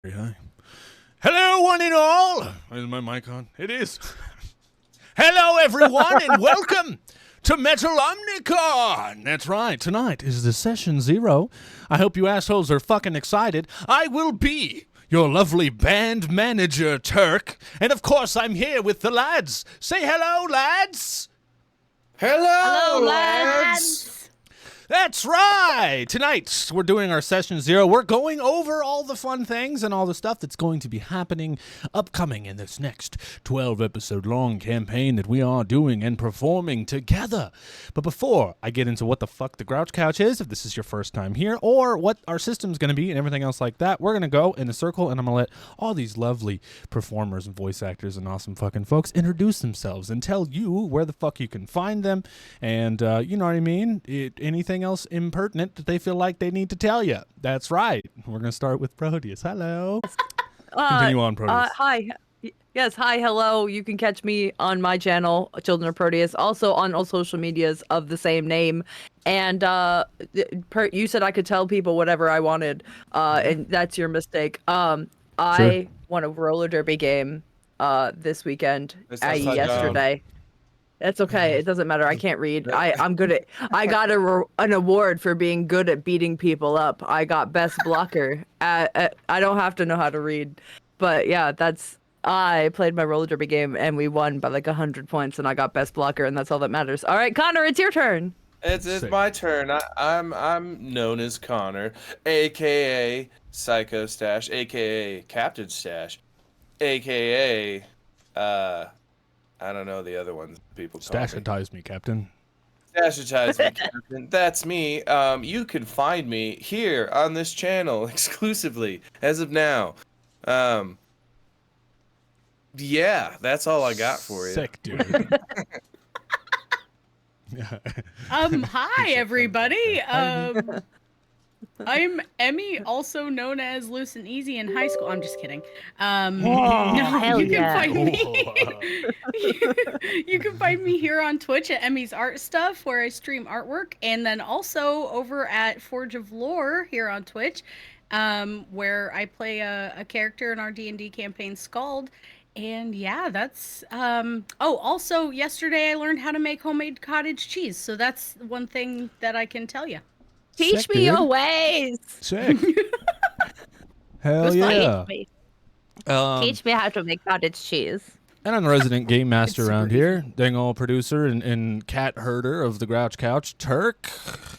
Very high. Hello, one and all. Is my mic on? It is. Hello, everyone, and welcome to Metalomnicon. That's right. Tonight is the session 0. I hope you assholes are fucking excited. I will be your lovely band manager, Turk. And of course, I'm here with the lads. Say hello, lads. Hello, lads! That's right! Tonight, we're doing our Session 0. We're going over all the fun things and all the stuff that's going to be happening upcoming in this next 12-episode-long campaign that we are doing and performing together. But before I get into what the fuck the Grouch Couch is, if this is your first time here, or what our system's going to be and everything else like that, we're going to go in a circle and I'm going to let all these lovely performers and voice actors and awesome fucking folks introduce themselves and tell you where the fuck you can find them and, you know what I mean? Anything else impertinent that they feel like they need to tell you. That's right. We're going to start with Proteus. Hello. Continue on, Proteus. Hi. Yes, hi, hello. You can catch me on my channel, Children of Proteus, also on all social medias of the same name. And you said I could tell people whatever I wanted, and that's your mistake. I won a roller derby game this weekend, i.e. yesterday. That's okay. It doesn't matter. I can't read. I'm good at. I got an award for being good at beating people up. I got best blocker. I don't have to know how to read, but yeah, I played my roller derby game and we won by like 100 points, and I got best blocker, and that's all that matters. All right, Connor, it's your turn. It's my turn. I'm known as Connor, aka Psycho Stash, aka Captain Stash, aka I don't know the other ones people call me. Stashitize me, Captain. Stashitize me, Captain. That's me. You can find me here on this channel exclusively as of now. Yeah, that's all I got for you. Sick, dude. Hi everybody. I'm Emmy, also known as Loose and Easy in high school. I'm just kidding. Hell you can yeah. find me. You can find me here on Twitch at Emmy's Art Stuff, where I stream artwork, and then also over at Forge of Lore here on Twitch, where I play a character in our D&D campaign, Scald. And yeah, that's also yesterday I learned how to make homemade cottage cheese, so that's one thing that I can tell you. Teach Sick, me dude. your ways. Sick. Hell yeah. Teach me how to make cottage cheese. And I'm the resident game master around here, dang old producer and cat herder of the Grouch Couch, Turk.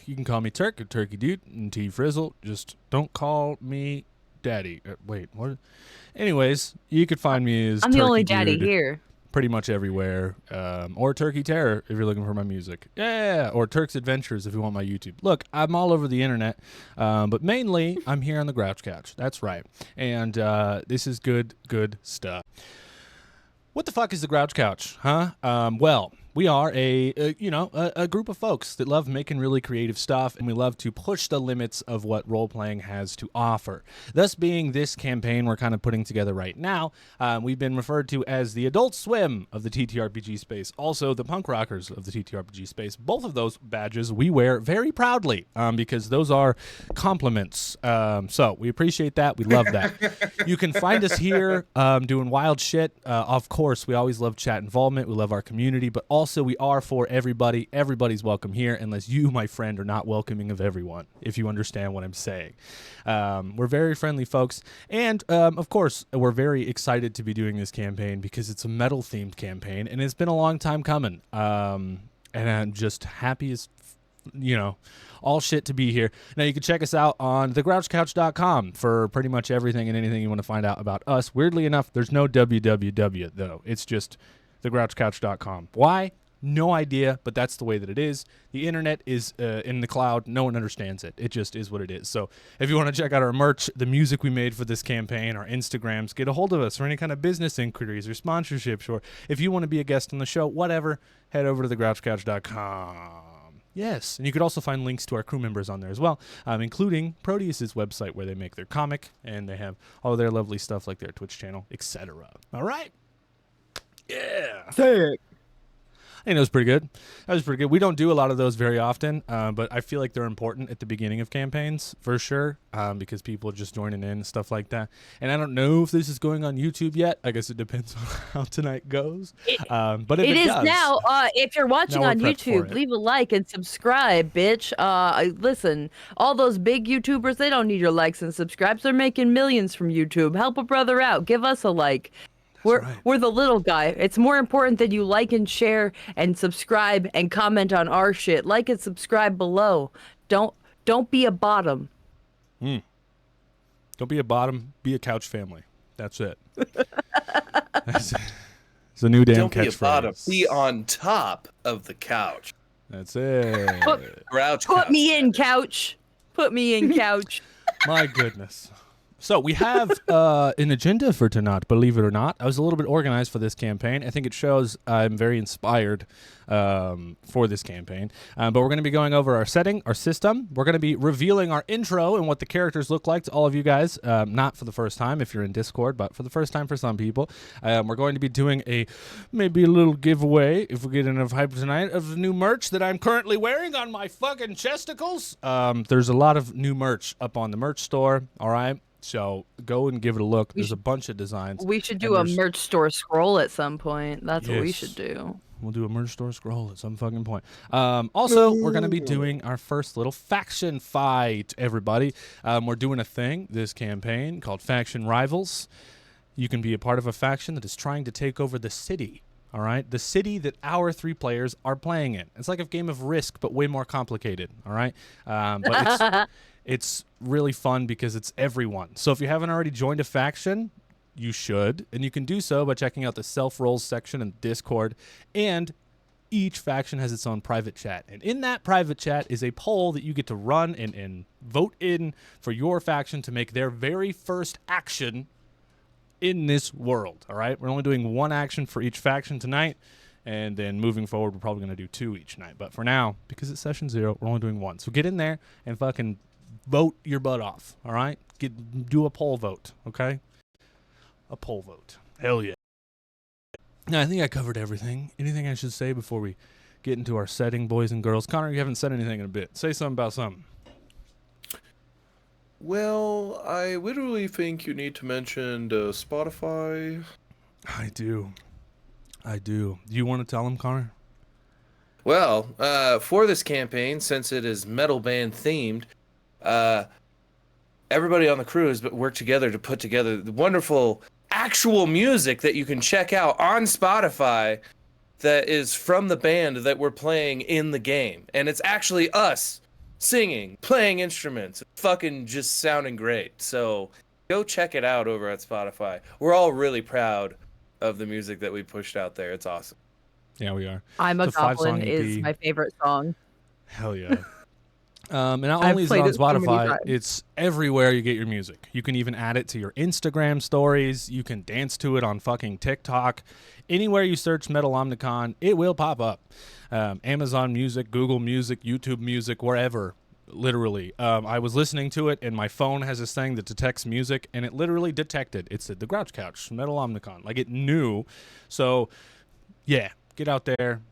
You can call me Turk, or Turkey Dude, and T Frizzle. Just don't call me Daddy. Wait, what? Anyways, you could find me as I'm the Turkey only daddy Dude here. pretty much everywhere, or Turkey Terror if you're looking for my music. Yeah, or Turk's Adventures if you want my YouTube. Look, I'm all over the internet, but mainly I'm here on the Grouch Couch. That's right. And this is good stuff. What the fuck is the Grouch Couch, huh? Well, we are a group of folks that love making really creative stuff, and we love to push the limits of what role-playing has to offer. Thus being this campaign we're kind of putting together right now, we've been referred to as the Adult Swim of the TTRPG space, also the Punk Rockers of the TTRPG space. Both of those badges we wear very proudly, because those are compliments. So we appreciate that. We love that. You can find us here doing wild shit. Of course, we always love chat involvement. We love our community, but also we are for everybody. Everybody's welcome here, unless you, my friend, are not welcoming of everyone, if you understand what I'm saying. We're very friendly folks, and of course, we're very excited to be doing this campaign because it's a metal-themed campaign, and it's been a long time coming. And I'm just happy as all shit to be here. Now, you can check us out on thegrouchcouch.com for pretty much everything and anything you want to find out about us. Weirdly enough, there's no www, though. It's just thegrouchcouch.com. Why? No idea, but that's the way that it is. The internet is in the cloud. No one understands it. It just is what it is. So if you want to check out our merch, the music we made for this campaign, our Instagrams, get a hold of us for any kind of business inquiries or sponsorships, or if you want to be a guest on the show, whatever, head over to thegrouchcouch.com. Yes, and you could also find links to our crew members on there as well, including Proteus's website where they make their comic, and they have all their lovely stuff like their Twitch channel, etc. All right? Yeah. Sick. think it was pretty good. That was pretty good. We don't do a lot of those very often, but I feel like they're important at the beginning of campaigns for sure, because people are just joining in and stuff like that. And I don't know if this is going on YouTube yet. I guess it depends on how tonight goes. But if it is does, now. If you're watching now we're on prepped for YouTube, it. leave a like and subscribe, bitch. Listen, all those big YouTubers, they don't need your likes and subscribes. They're making millions from YouTube. Help a brother out. Give us a like. We're the little guy. It's more important that you like and share and subscribe and comment on our shit. Like and subscribe below. Don't be a bottom. Don't be a bottom. Be a couch family. That's it. That's it. It's a new damn Don't be a bottom. catchphrase. Be on top of the couch. That's it. Grouch Put couch. me in, couch. Put me in, couch. My goodness. So we have an agenda for tonight, believe it or not. I was a little bit organized for this campaign. I think it shows I'm very inspired for this campaign. But we're going to be going over our setting, our system. We're going to be revealing our intro and what the characters look like to all of you guys. Not for the first time if you're in Discord, but for the first time for some people. We're going to be doing maybe a little giveaway, if we get enough hype tonight, of the new merch that I'm currently wearing on my fucking chesticles. There's a lot of new merch up on the merch store, all right? So go and give it a look. There's a bunch of designs. We should do a merch store scroll at some point. That's what we Yes. should do. We'll do a merch store scroll at some fucking point. Also, we're going to be doing our first little faction fight, everybody. We're doing a thing this campaign called Faction Rivals. You can be a part of a faction that is trying to take over the city. All right? The city that our 3 players are playing in. It's like a game of Risk, but way more complicated. All right? But it's really fun because it's everyone. So if you haven't already joined a faction, you should. And you can do so by checking out the self-roles section in Discord. And each faction has its own private chat. And in that private chat is a poll that you get to run and vote in for your faction to make their very first action in this world. All right? We're only doing 1 action for each faction tonight. And then moving forward, we're probably going to do 2 each night. But for now, because it's session 0, we're only doing 1. So get in there and fucking vote your butt off, all right? Do a poll vote, okay? A poll vote. Hell yeah. Now, I think I covered everything. Anything I should say before we get into our setting, boys and girls? Connor, you haven't said anything in a bit. Say something about something. Well, I literally think you need to mention Spotify. I do. Do you want to tell them, Connor? Well, for this campaign, since it is metal band themed, everybody on the crew has worked together to put together the wonderful actual music that you can check out on Spotify that is from the band that we're playing in the game. And it's actually us singing, playing instruments, fucking just sounding great. So go check it out over at Spotify. We're all really proud of the music that we pushed out there. It's awesome. Yeah, we are. I'm a It's a 5-song Goblin is EP. my favorite song. Hell yeah. And not I've only is it played on it so many Spotify, times. it's everywhere you get your music. You can even add it to your Instagram stories. You can dance to it on fucking TikTok. Anywhere you search Metalomnicon, it will pop up. Amazon Music, Google Music, YouTube Music, wherever, literally. I was listening to it, and my phone has this thing that detects music, and it literally detected. It said, The Grouch Couch, Metalomnicon. Like, it knew. So, yeah, get out there.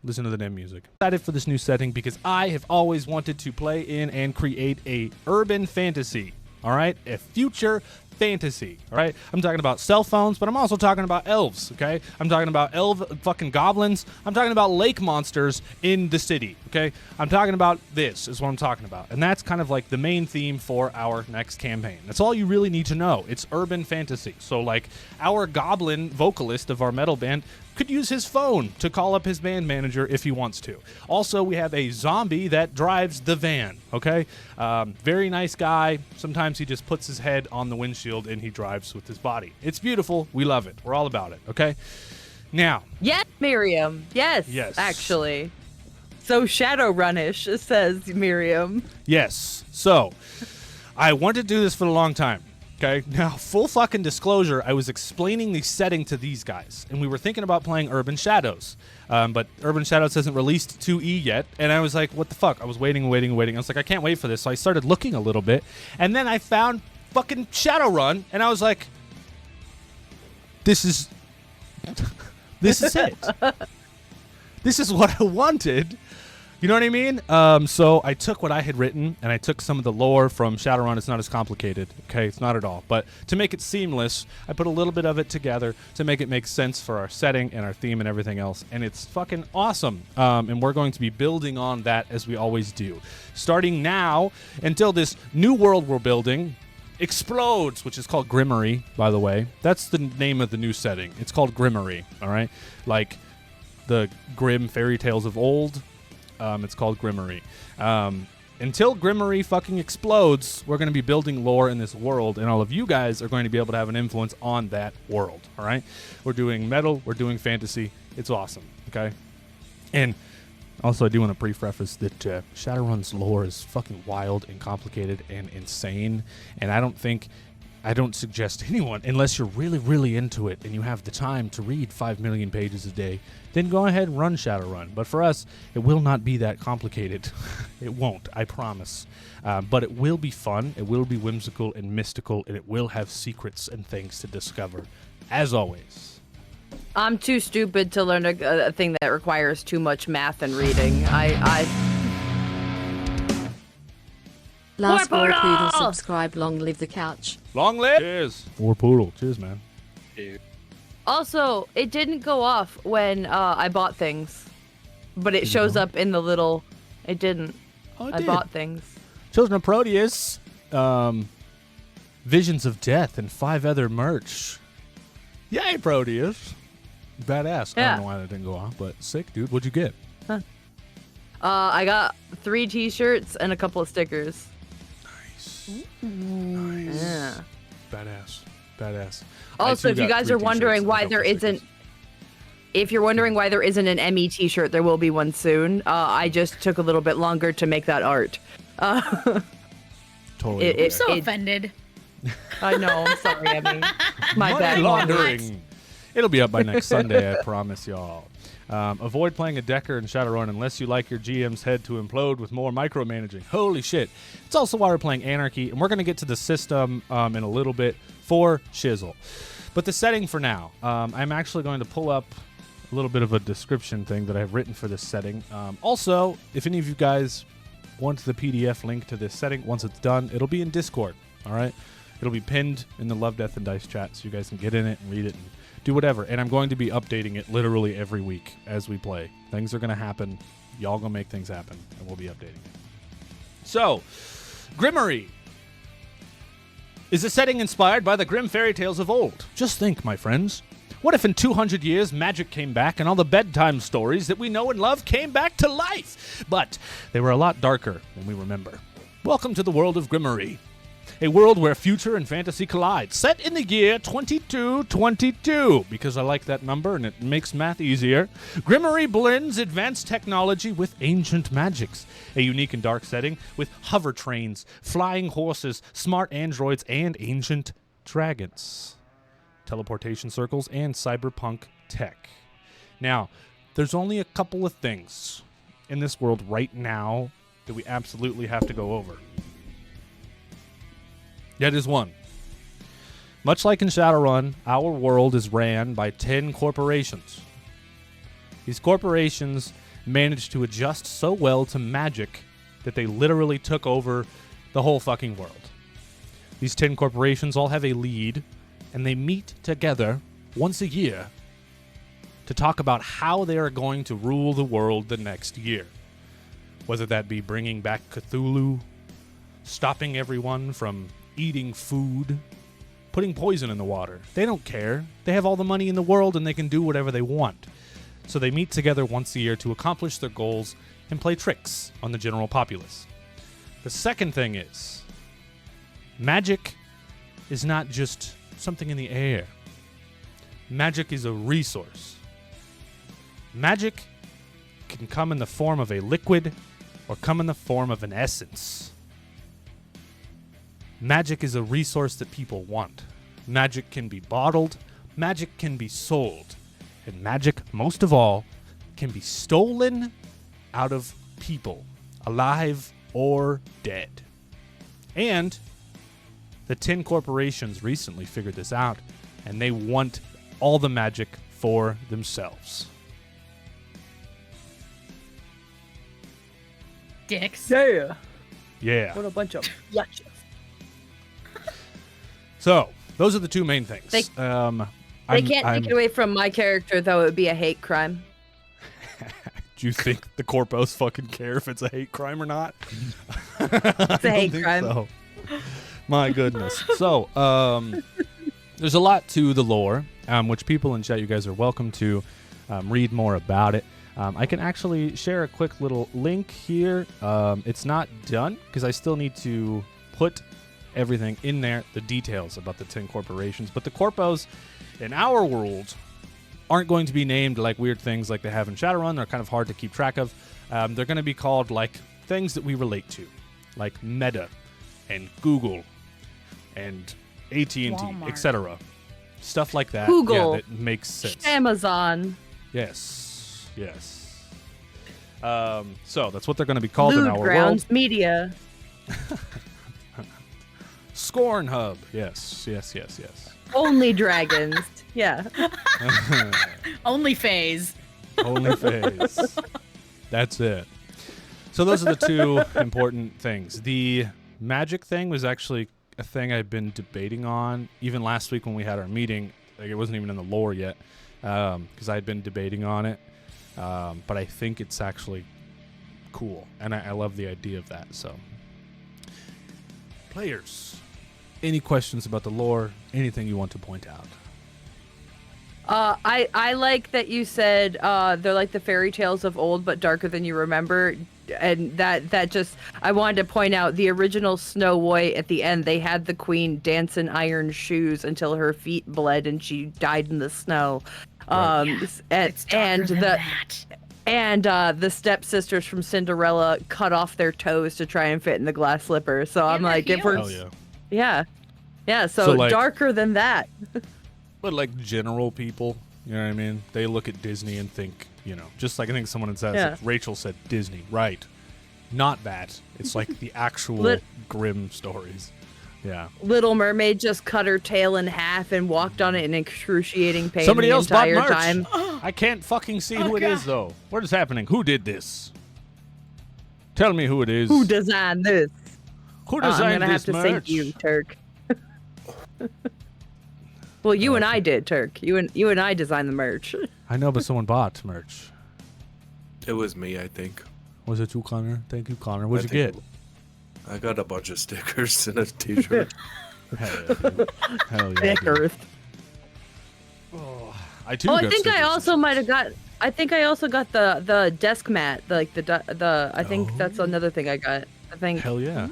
Listen to the damn music. Excited for this new setting because I have always wanted to play in and create a urban fantasy. All right, a future fantasy. All right, I'm talking about cell phones, but I'm also talking about elves. Okay, I'm talking about fucking goblins. I'm talking about lake monsters in the city. Okay, I'm talking about this is what I'm talking about, and that's kind of like the main theme for our next campaign. That's all you really need to know. It's urban fantasy. So like our goblin vocalist of our metal band could use his phone to call up his band manager if he wants to. Also, we have a zombie that drives the van, okay? Very nice guy. Sometimes he just puts his head on the windshield and he drives with his body. It's beautiful. We love it. We're all about it, okay? Now. Yes, Miriam. Yes. Yes. Actually. So Shadowrunish, says Miriam. Yes. So, I wanted to do this for a long time. Okay, now full fucking disclosure, I was explaining the setting to these guys, and we were thinking about playing Urban Shadows, but Urban Shadows hasn't released 2E yet, and I was like, what the fuck? I was waiting. I was like, I can't wait for this, so I started looking a little bit, and then I found fucking Shadowrun, and I was like, this is it. This is what I wanted. You know what I mean? So I took what I had written, and I took some of the lore from Shadowrun. It's not as complicated, okay? It's not at all. But to make it seamless, I put a little bit of it together to make it make sense for our setting and our theme and everything else. And it's fucking awesome. And we're going to be building on that as we always do. Starting now until this new world we're building explodes, which is called Grimmery, by the way. That's the name of the new setting. It's called Grimmery, all right? Like the grim fairy tales of old. It's called Grimmery. Until Grimmery fucking explodes, we're going to be building lore in this world, and all of you guys are going to be able to have an influence on that world, all right? We're doing metal. We're doing fantasy. It's awesome, okay? And also, I do want to pre-preface that Shadowrun's lore is fucking wild and complicated and insane, and I don't suggest anyone, unless you're really, really into it and you have the time to read 5 million pages a day, then go ahead and run Shadowrun. But for us, it will not be that complicated. It won't, I promise. But it will be fun, it will be whimsical and mystical, and it will have secrets and things to discover, as always. I'm too stupid to learn a thing that requires too much math and reading. Last Poor War Poodle Poodle! subscribe. Long live the couch. Long live! Cheers. War Poodle. Cheers, man. Also, it didn't go off when I bought things, but it shows up in the little. It didn't. Oh, it I did. bought things. Children of Proteus, Visions of Death, and 5 other merch. Yay, Proteus. Badass. I Yeah. don't know why that didn't go off, but sick, dude. What'd you get? I got 3 T-shirts and a couple of stickers. Nice. Yeah. Badass. Also, if you guys are wondering why there isn't, if you're wondering why there isn't an Emmy T-shirt, there will be one soon. I just took a little bit longer to make that art. Totally. it- okay. I'm so offended. I know. I'm sorry, Emmy. My Money bad. laundering. It'll be up by next Sunday, I promise y'all. Avoid playing a Decker in Shadowrun unless you like your GM's head to implode with more micromanaging. Holy shit. It's also why we're playing Anarchy, and we're going to get to the system in a little bit for Shizzle. But the setting for now, I'm actually going to pull up a little bit of a description thing that I've written for this setting. Also, if any of you guys want the PDF link to this setting, once it's done, it'll be in Discord, all right? It'll be pinned in the Love, Death, and Dice chat, so you guys can get in it and read it and do whatever. And I'm going to be updating it literally every week as we play. Things are going to happen. Y'all going to make things happen, and we'll be updating it. So, Grimmery is a setting inspired by the grim fairy tales of old. Just think, my friends. What if in 200 years magic came back and all the bedtime stories that we know and love came back to life? But they were a lot darker than we remember. Welcome to the world of Grimmery. A world where future and fantasy collide, set in the year 2222, because I like that number and it makes math easier. Grimmery blends advanced technology with ancient magics, a unique and dark setting with hover trains, flying horses, smart androids, and ancient dragons, teleportation circles, and cyberpunk tech. Now, there's only a couple of things in this world right now that we absolutely have to go over. That is one. Much like in Shadowrun, our world is ran by 10 corporations. These corporations managed to adjust so well to magic that they literally took over the whole fucking world. These 10 corporations all have a lead, and they meet together once a year to talk about how they are going to rule the world the next year. Whether that be bringing back Cthulhu, stopping everyone from eating food, putting poison in the water. They don't care. They have all the money in the world and they can do whatever they want. So they meet together once a year to accomplish their goals and play tricks on the general populace. The second thing is, magic is not just something in the air. Magic is a resource. Magic can come in the form of a liquid or come in the form of an essence. Magic is a resource that people want. Magic can be bottled. Magic can be sold. And magic, most of all, can be stolen out of people, alive or dead. And the 10 corporations recently figured this out, and they want all the magic for themselves. Dicks. Yeah. Yeah. What a bunch of yucks. So those are the two main things. They can't take it away from my character, though. It would be a hate crime. Do you think the corpos fucking care if it's a hate crime or not? It's a hate crime. So. My goodness. So, there's a lot to the lore, which people in chat, you guys are welcome to read more about it. I can actually share a quick little link here. It's not done because I still need to put everything in there, the details about the 10 corporations. But the corpos in our world aren't going to be named like weird things like they have in Shadowrun. They're kind of hard to keep track of. They're going to be called like things that we relate to, like Meta and Google and AT&T, Walmart. etc. Stuff like that. Google. Yeah, that makes sense. Amazon. Yes. So that's what they're going to be called in Lewd our Grounds world. Media. Scorn Hub. Yes. Only Dragons. Yeah. Only phase. Only phase. That's it. So those are the two important things. The magic thing was actually a thing I've been debating on even last week when we had our meeting. Like, it wasn't even in the lore yet because I had been debating on it. But I think it's actually cool, and I love the idea of that. So, players, any questions about the lore? Anything you want to point out? I like that you said they're like the fairy tales of old, but darker than you remember. And that just, I wanted to point out the original Snow White at the end, they had the queen dance in iron shoes until her feet bled and she died in the snow. Right. It's darker than that. And the stepsisters from Cinderella cut off their toes to try and fit in the glass slipper. So I'm their like, if we're, Hell yeah. yeah. So So, like- darker than that. But like general people, you know what I mean? They look at Disney and think, just like I think someone says, Yeah. like Rachel said, Disney, right? Not that. It's like the actual Lit- grim stories. Yeah. Little Mermaid just cut her tail in half and walked on it in excruciating pain Somebody the else bought entire merch. time. I can't fucking see Oh, who it God. is though. What is happening? Who did this? Tell me who it is. Who designed this? Who I'm designed gonna have this to merch? thank you, Turk. Well, you and I did, Turk. You and I designed the merch. I know, but someone bought merch. It was me, I think. Was it you, Connor? Thank you, Connor. What'd I you think get? I got a bunch of stickers and a t-shirt. Hell yeah, dude. Hell yeah, Thick dude. Earth. I too. Oh, I got think I stickers. also might have got. I think I also got the desk mat. Like the. I think that's another thing I got. I think. Hell yeah.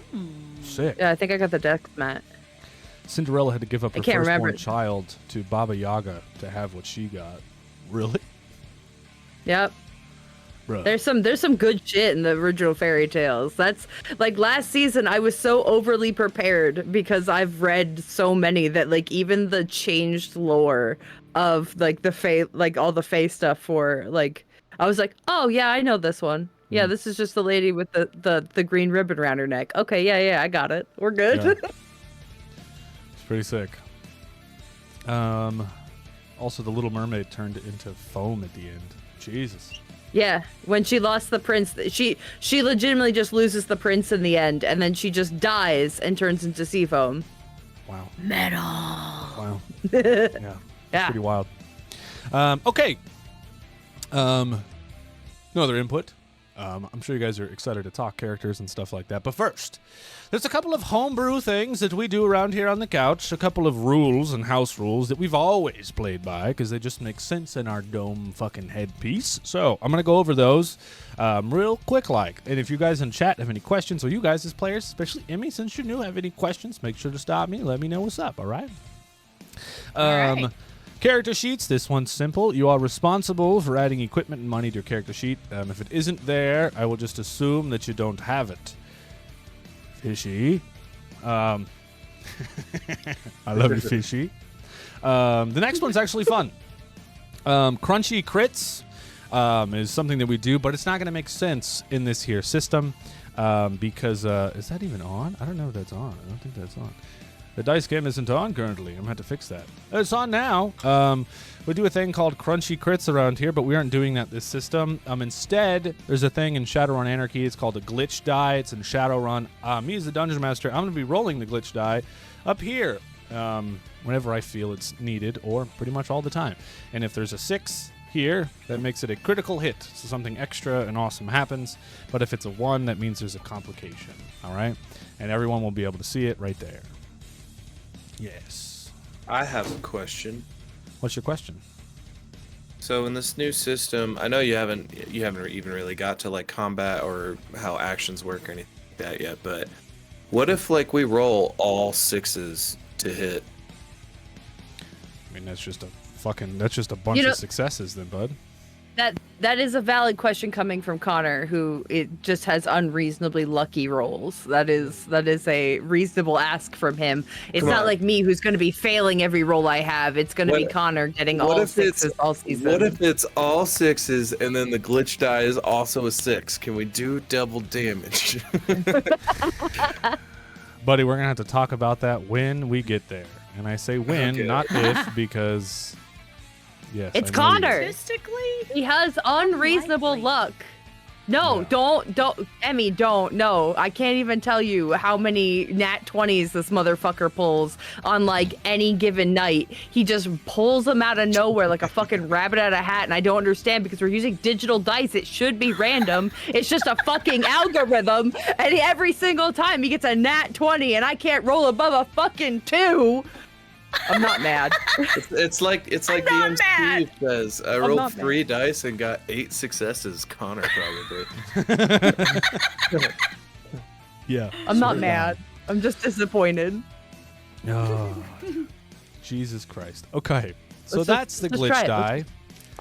Sick. Yeah, I think I got the desk mat. Cinderella had to give up her can't remember firstborn it. child to Baba Yaga to have what she got. Really? Yep. Bruh. There's some good shit in the original fairy tales. That's like last season I was so overly prepared because I've read so many that like even the changed lore of like the fae, like all the fae stuff for like I was like, "Oh, yeah, I know this one. Yeah, this is just the lady with the green ribbon around her neck. Okay, yeah, I got it. We're good." Yeah. It's pretty sick. Also, the Little Mermaid turned into foam at the end. Jesus. Yeah, when she lost the prince, she legitimately just loses the prince in the end, and then she just dies and turns into sea foam. Wow. Metal. Wow. Yeah. Yeah. It's pretty wild. Okay. No other input. I'm sure you guys are excited to talk characters and stuff like that. But first, there's a couple of homebrew things that we do around here on the couch. A couple of rules and house rules that we've always played by because they just make sense in our dome fucking headpiece. So I'm going to go over those real quick like. And if you guys in chat have any questions, or you guys as players, especially Emmy, since you're new, have any questions, make sure to stop me. Let me know what's up, all right? All right. Character sheets. This one's simple. You are responsible for adding equipment and money to your character sheet. If it isn't there, I will just assume that you don't have it. Fishy. I love you, Fishy. The next one's actually fun. Crunchy crits is something that we do, but it's not going to make sense in this here system because is that even on? I don't know if that's on. I don't think that's on. The dice cam isn't on currently. I'm going to have to fix that. It's on now. We do a thing called crunchy crits around here, but we aren't doing that this system. Instead, there's a thing in Shadowrun Anarchy. It's called a glitch die. It's in Shadowrun. Me as the Dungeon Master, I'm going to be rolling the glitch die up here whenever I feel it's needed, or pretty much all the time. And if there's a 6 here, that makes it a critical hit. So something extra and awesome happens. But if it's a 1, that means there's a complication. All right? And everyone will be able to see it right there. Yes. I have a question. What's your question? So in this new system, I know you haven't even really got to like combat or how actions work or anything like that yet, but what if like we roll all 6s to hit? I mean, that's just a bunch of successes then, bud. That is a valid question coming from Connor, who it just has unreasonably lucky rolls. That is a reasonable ask from him. It's not like me, who's going to be failing every roll I have. It's going to be Connor getting all 6s all season. What if it's all 6s and then the glitch die is also a 6? Can we do double damage? Buddy, we're going to have to talk about that when we get there. And I say when, Okay. not if, because... Yes, It's I know you- Connor. Statistically, He has unreasonable Unlikely. luck. No, Yeah. don't, Emmy, don't. No, I can't even tell you how many nat 20s this motherfucker pulls on like any given night. He just pulls them out of nowhere like a fucking rabbit out of a hat, and I don't understand because we're using digital dice. It should be random. It's just a fucking algorithm, and every single time he gets a nat 20, and I can't roll above a fucking 2. I'm not mad. It's like the not mad. MC says. I I'm rolled not 3 dice and got 8 successes. Connor probably. Yeah. I'm not swear to mad. I'm just disappointed. God. Oh, Jesus Christ. Okay. So Let's that's the let's glitch try it. die.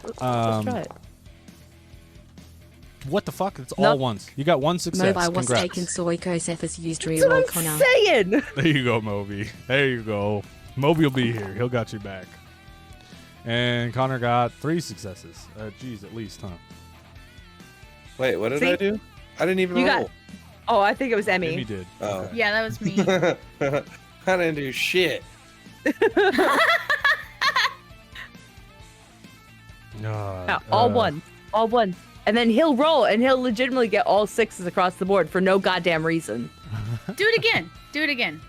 Let's Um, try it. What the fuck? It's No. all ones. You got 1 success. Mobile was Congrats. taken soy Kosefis used That's what reroll I'm Connor. saying. There you go, Moby. There you go. Moby will be here. He'll got you back. And Connor got 3 successes. Geez, at least, huh? Wait, what did See? I do? I didn't even You got- roll. Oh, I think it was Emmy. Amy did. Oh. yeah, that was me. I didn't do shit. Yeah, all one. And then he'll roll, and he'll legitimately get all 6s across the board for no goddamn reason. Do it again. Do it again.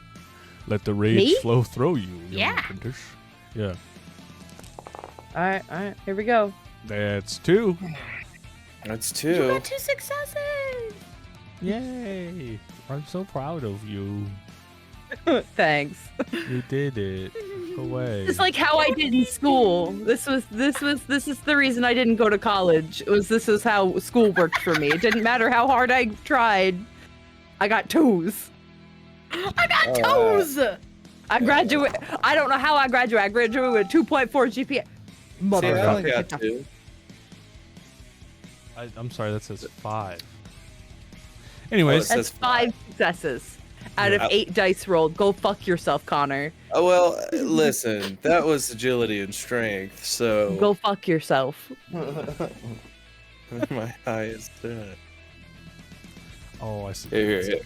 Let the rage Me? flow through you. young Yeah. apprentice. Yeah. All right, here we go. That's 2. That's You 2. got 2 successes. Yay. I'm so proud of you. Thanks. You did it. Away. It's like how I did in school. This is the reason I didn't go to college. This is how school worked for me. It didn't matter how hard I tried. I got 2s. I got Oh, toes. I graduate. I don't know how I graduated. I graduated with 2.4 GPA. See, I Motherfucker. only Get got the 2. I'm sorry, that says 5. Anyways, Oh, it That's says 5 successes out of Yeah. 8 dice rolled. Go fuck yourself, Connor. Oh, well, listen, that was agility and strength, so Go fuck yourself. my highest. oh, I see. Here.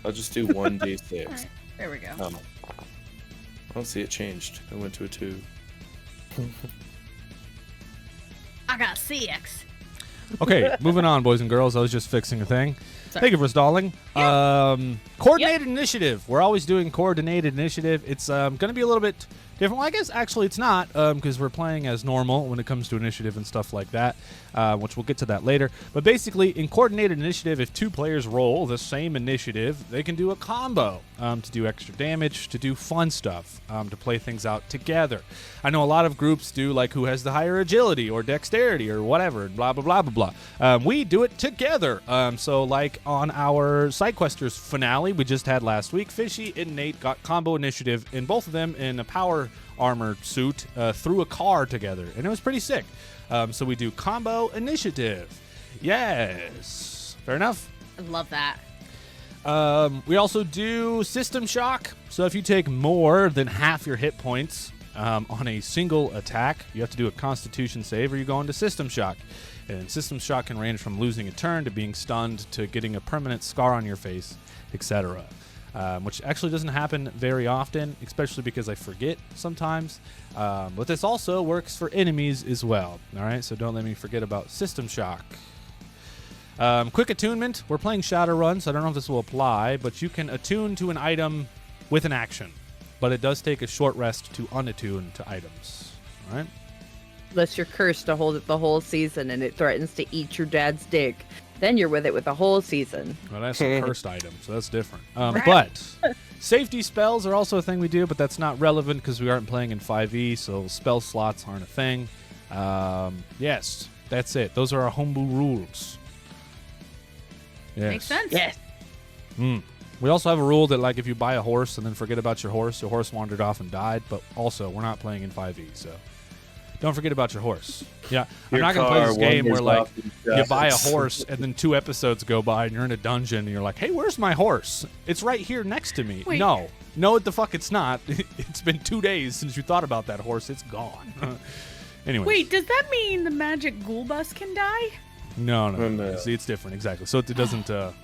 I'll just do 1d6. Alright, there we go. I don't see it changed. I went to a 2. I got 6. Okay, moving on, boys and girls. I was just fixing a thing. Sorry. Thank you for stalling. Coordinated initiative. We're always doing coordinated initiative. It's going to be a little bit different. Well, I guess actually it's not because we're playing as normal when it comes to initiative and stuff like that, which we'll get to that later. But basically, in coordinated initiative, if 2 players roll the same initiative, they can do a combo to do extra damage, to do fun stuff, to play things out together. I know a lot of groups do like who has the higher agility or dexterity or whatever, blah, blah, blah, blah, blah. We do it together. So like on our SideQuesters finale we just had last week, Fishy and Nate got combo initiative, and both of them in a power armor suit through a car together, and it was pretty sick. So we do combo initiative. Yes. Fair enough. I love that. We also do system shock. So if you take more than half your hit points on a single attack, you have to do a constitution save or you go into system shock. And system shock can range from losing a turn to being stunned to getting a permanent scar on your face, etc. which actually doesn't happen very often, especially because I forget sometimes. But this also works for enemies as well. All right, so don't let me forget about System Shock. Quick attunement. We're playing Shadowrun, so I don't know if this will apply, but you can attune to an item with an action, but it does take a short rest to unattune to items. All right? Unless you're cursed to hold it the whole season and it threatens to eat your dad's dick. Then you're with it with the whole season. Well, that's a cursed item, so that's different. But safety spells are also a thing we do, but that's not relevant because we aren't playing in 5e, so spell slots aren't a thing. Yes, that's it. Those are our homebrew rules. Yes. Makes sense. Yes. We also have a rule that, like, if you buy a horse and then forget about your horse wandered off and died, but also we're not playing in 5e, so don't forget about your horse. Yeah, I'm not going to play this game where, like, you buy a horse and then 2 episodes go by and you're in a dungeon and you're like, hey, where's my horse? It's right here next to me. Wait. No, the fuck it's not. It's been 2 days since you thought about that horse. It's gone. Anyway. Wait, does that mean the magic ghoul bus can die? No. See, it's different, exactly. So it doesn't work.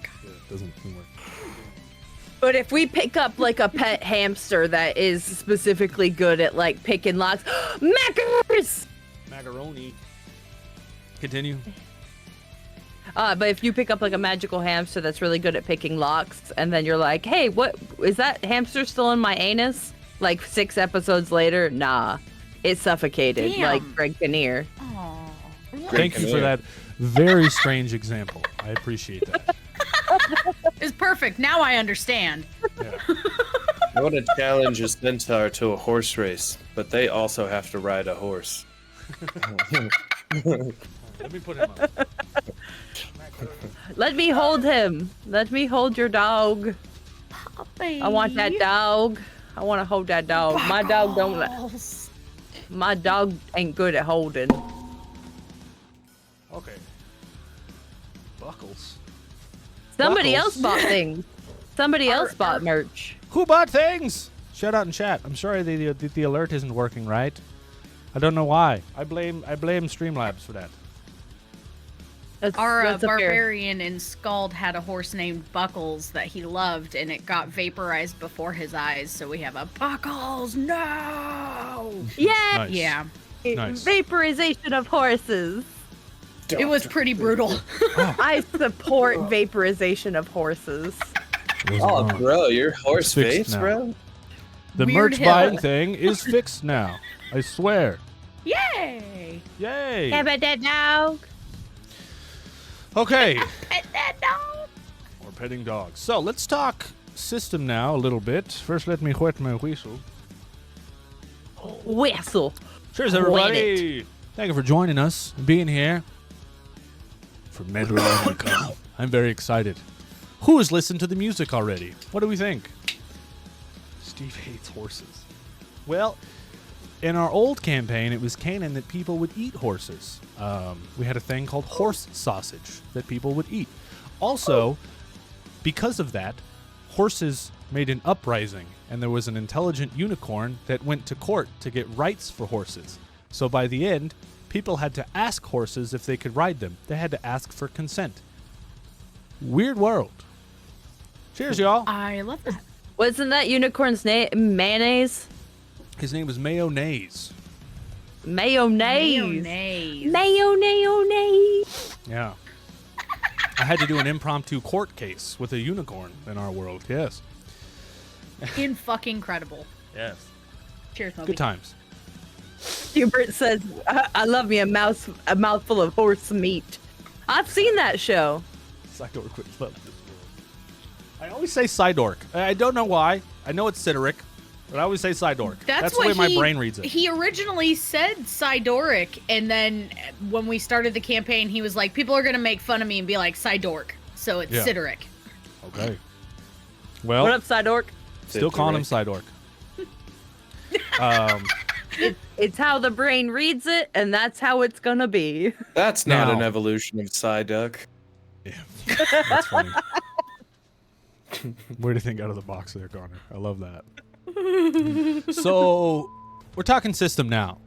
But if we pick up like a pet hamster that is specifically good at like picking locks, Mackers! Macaroni. Continue. But if you pick up like a magical hamster that's really good at picking locks, and then you're like, hey, what is that hamster still in my anus? Like 6 episodes later, nah, it suffocated. Damn. Like Greg Kinnear. Aww. Thank you for that very strange example. I appreciate that. It's perfect. Now I understand. Yeah. I want to challenge a centaur to a horse race, but they also have to ride a horse. Let me put him up. Let me hold him. Let me hold your dog. Puppy. I want that dog. I want to hold that dog. My dog don't. Buckles. My dog ain't good at holding. Okay. Buckles. Somebody Buckles. else bought things. Somebody else bought merch. Who bought things? Shout out in chat. I'm sorry the alert isn't working right. I don't know why. I blame Streamlabs for that. Our That's a fair- barbarian in Scald had a horse named Buckles that he loved, and it got vaporized before his eyes. So we have a Buckles. No. Yeah. Nice. Yeah. Nice. Vaporization of horses. It was pretty brutal. I support vaporization of horses. Oh, bro, your horse Fixed face, now. bro? The Weird merch hill. buying thing is fixed now. I swear. Yay. Yay. How about that dog? Okay. Pet that dog. We're petting dogs. So let's talk system now a little bit. First, let me wet my whistle. Whistle. Cheers, Wet everybody. Thank you for joining us and being here for Metalomnicon. I'm very excited. Who has listened to the music already? What do we think? Steve hates horses. Well, in our old campaign, it was canon that people would eat horses. We had a thing called horse sausage that people would eat. Also, because of that, horses made an uprising, and there was an intelligent unicorn that went to court to get rights for horses. So by the end, people had to ask horses if they could ride them. They had to ask for consent. Weird world. Cheers, y'all. I love that. Wasn't that unicorn's name mayonnaise? His name was Mayonnaise. Mayonnaise. Mayonnaise. Mayonnaise. Yeah. I had to do an impromptu court case with a unicorn in our world. Yes. In fucking credible. Yes. Cheers, Moby. Good times. Hubert says, I love me a mouthful of horse meat. I've seen that show. Sidork would love this world. I always say Sidork. I don't know why. I know it's Sidoric, but I always say Sidork. That's the way what my brain reads it. He originally said Sidoric, and then when we started the campaign, he was like, people are going to make fun of me and be like, Sidork. So it's Yeah. Sidoric. Okay. Well, What up, Sidork? still calling him Sidork. It's how the brain reads it, and that's how it's gonna be. That's not Now- an evolution of Psyduck. Yeah. That's funny. Way to think out of the box there, Connor. I love that. So, we're talking system now.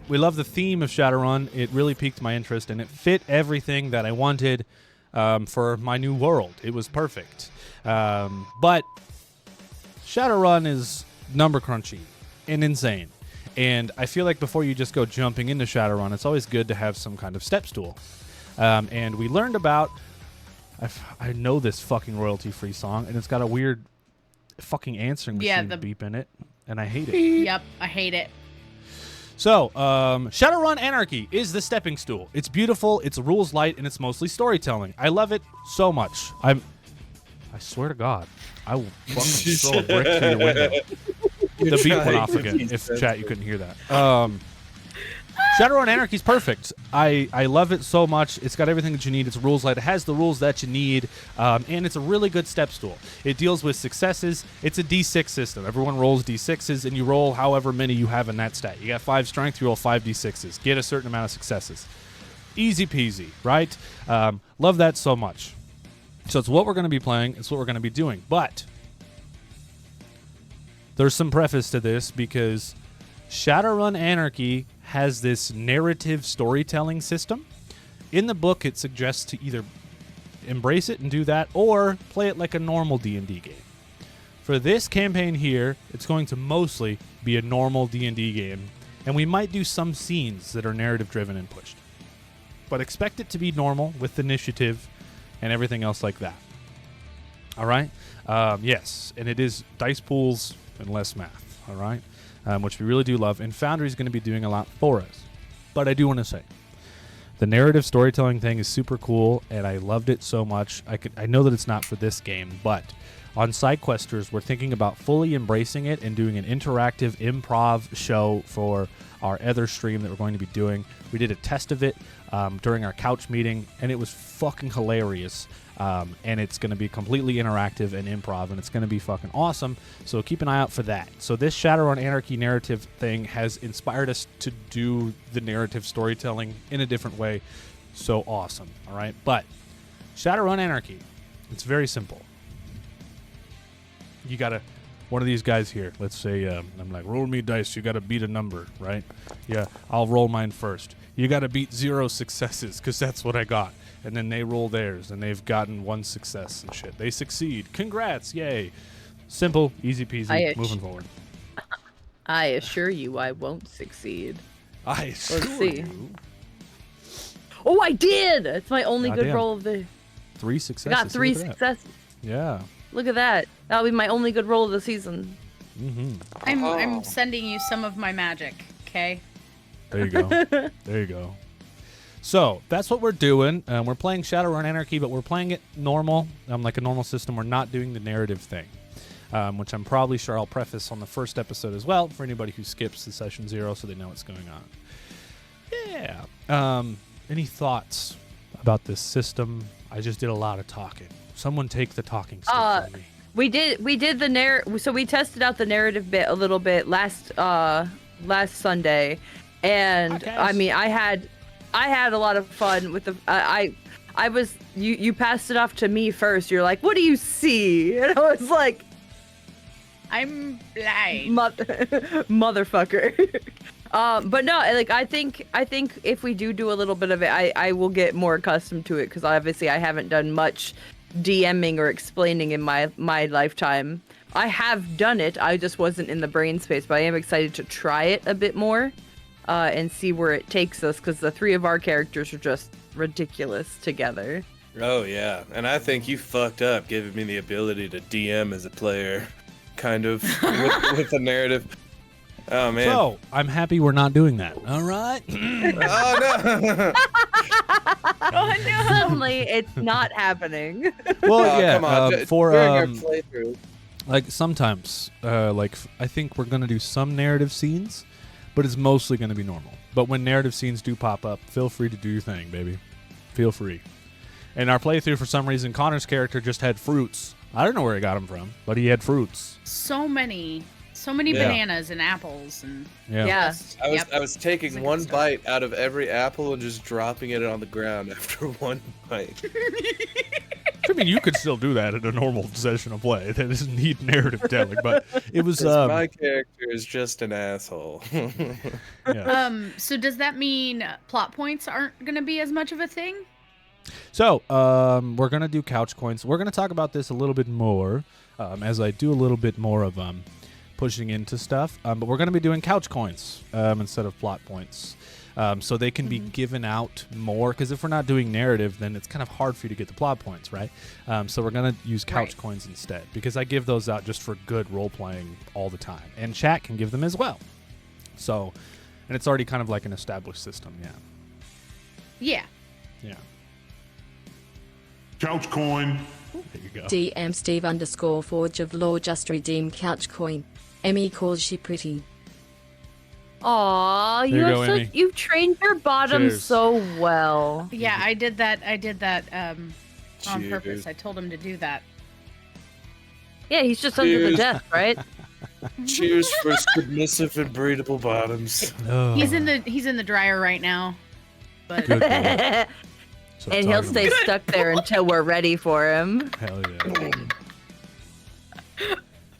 We love the theme of Shadowrun. It really piqued my interest, and it fit everything that I wanted for my new world. It was perfect. But Shadowrun is number crunchy and insane. And I feel like before you just go jumping into Shadowrun, it's always good to have some kind of step stool. And we learned about... I know this fucking royalty-free song, and it's got a weird fucking answering machine beep in it, and I hate it. Yep, I hate it. So, Shadowrun Anarchy is the stepping stool. It's beautiful, it's rules light, and it's mostly storytelling. I love it so much. I swear to God, I will fucking throw a brick through your window. The beat went off again. If chat, you couldn't hear that. Shadowrun Anarchy is perfect. I love it so much. It's got everything that you need. It's rules light. It has the rules that you need, and it's a really good step stool. It deals with successes. It's a D6 system. Everyone rolls D6s, and you roll however many you have in that stat. You got 5 strength, you roll 5 D6s. Get a certain amount of successes. Easy peasy, right? Love that so much. So it's what we're going to be playing. It's what we're going to be doing. But there's some preface to this because Shadowrun Anarchy has this narrative storytelling system. In the book, it suggests to either embrace it and do that or play it like a normal D&D game. For this campaign here, it's going to mostly be a normal D&D game, and we might do some scenes that are narrative-driven and pushed. But expect it to be normal with initiative and everything else like that. All right? Yes, and it is dice pools and less math. All right? Which we really do love, and Foundry is going to be doing a lot for us. But I do want to say, the narrative storytelling thing is super cool, and I loved it so much. I know that it's not for this game, but on SideQuesters, we're thinking about fully embracing it and doing an interactive improv show for our other stream that we're going to be doing. We did a test of it during our couch meeting, and it was fucking hilarious. And it's going to be completely interactive and improv, and it's going to be fucking awesome. So keep an eye out for that. So this Shadowrun Anarchy narrative thing has inspired us to do the narrative storytelling in a different way. So awesome. All right. But Shadowrun Anarchy, it's very simple. You got to, one of these guys here, let's say, I'm like, roll me dice. You got to beat a number, right? Yeah, I'll roll mine first. You got to beat 0 successes because that's what I got. And then they roll theirs, and they've gotten 1 success and shit. They succeed. Congrats. Yay. Simple, easy peasy, moving forward. I assure you I won't succeed. I assure Let's see. you. Oh, I did! It's my only good Goddamn. roll of the... 3 successes. I got 3 Look at that. successes. Yeah. Look at that. That'll be my only good roll of the season. Mm-hmm. I'm sending you some of my magic, okay? There you go. There you go. So that's what we're doing. We're playing Shadowrun Anarchy, but we're playing it normal, like a normal system. We're not doing the narrative thing, which I'm probably sure I'll preface on the first episode as well for anybody who skips the session 0 so they know what's going on. Yeah. Any thoughts about this system? I just did a lot of talking. Someone take the talking stick from me. We did the so we tested out the narrative bit a little bit last Sunday, and I mean I had a lot of fun with the I was you passed it off to me first. You're like, what do you see? And I was like, I'm blind. Motherfucker. But no, like I think if we do a little bit of it, I will get more accustomed to it because obviously I haven't done much DMing or explaining in my lifetime. I have done it. I just wasn't in the brain space, but I am excited to try it a bit more and see where it takes us because the 3 of our characters are just ridiculous together. Oh yeah, and I think you fucked up giving me the ability to DM as a player, kind of with the narrative. Oh man. So I'm happy we're not doing that. All right. Oh no. Oh no! Suddenly, it's not happening. Well, yeah. Come on. For during our playthrough. like sometimes, I think we're gonna do some narrative scenes, but it's mostly gonna be normal. But when narrative scenes do pop up, feel free to do your thing, baby. Feel free. In our playthrough, for some reason, Connor's character just had fruits. I don't know where he got them from, but he had fruits. So many Yeah. bananas and apples and Yeah. I was taking one bite out of every apple and just dropping it on the ground after one bite. I mean, you could still do that in a normal session of play. That doesn't need narrative telling, but it was. My character is just an asshole. Yeah. So does that mean plot points aren't gonna be as much of a thing? So, we're going to do couch coins. We're going to talk about this a little bit more as I do a little bit more of pushing into stuff. But we're going to be doing couch coins instead of plot points. So they can be given out more, because if we're not doing narrative, then it's kind of hard for you to get the plot points, right? So we're going to use couch coins instead, because I give those out just for good role-playing all the time. And chat can give them as well. So, and it's already kind of like an established system, Yeah. Yeah. Couch coin. There you go. DM Steve _ Forge of Law just redeemed couch coin. Emmy calls she pretty. Aw, There you go, Emmy. you've trained your bottom Cheers. so well. Yeah, I did that on Cheers. purpose. I told him to do that. Yeah, he's just under the Cheers. desk, right? Cheers for submissive and breedable bottoms. Oh, He's in the dryer right now. But good boy. And So I'm he'll talking stay about. stuck there until we're ready for him. Hell yeah.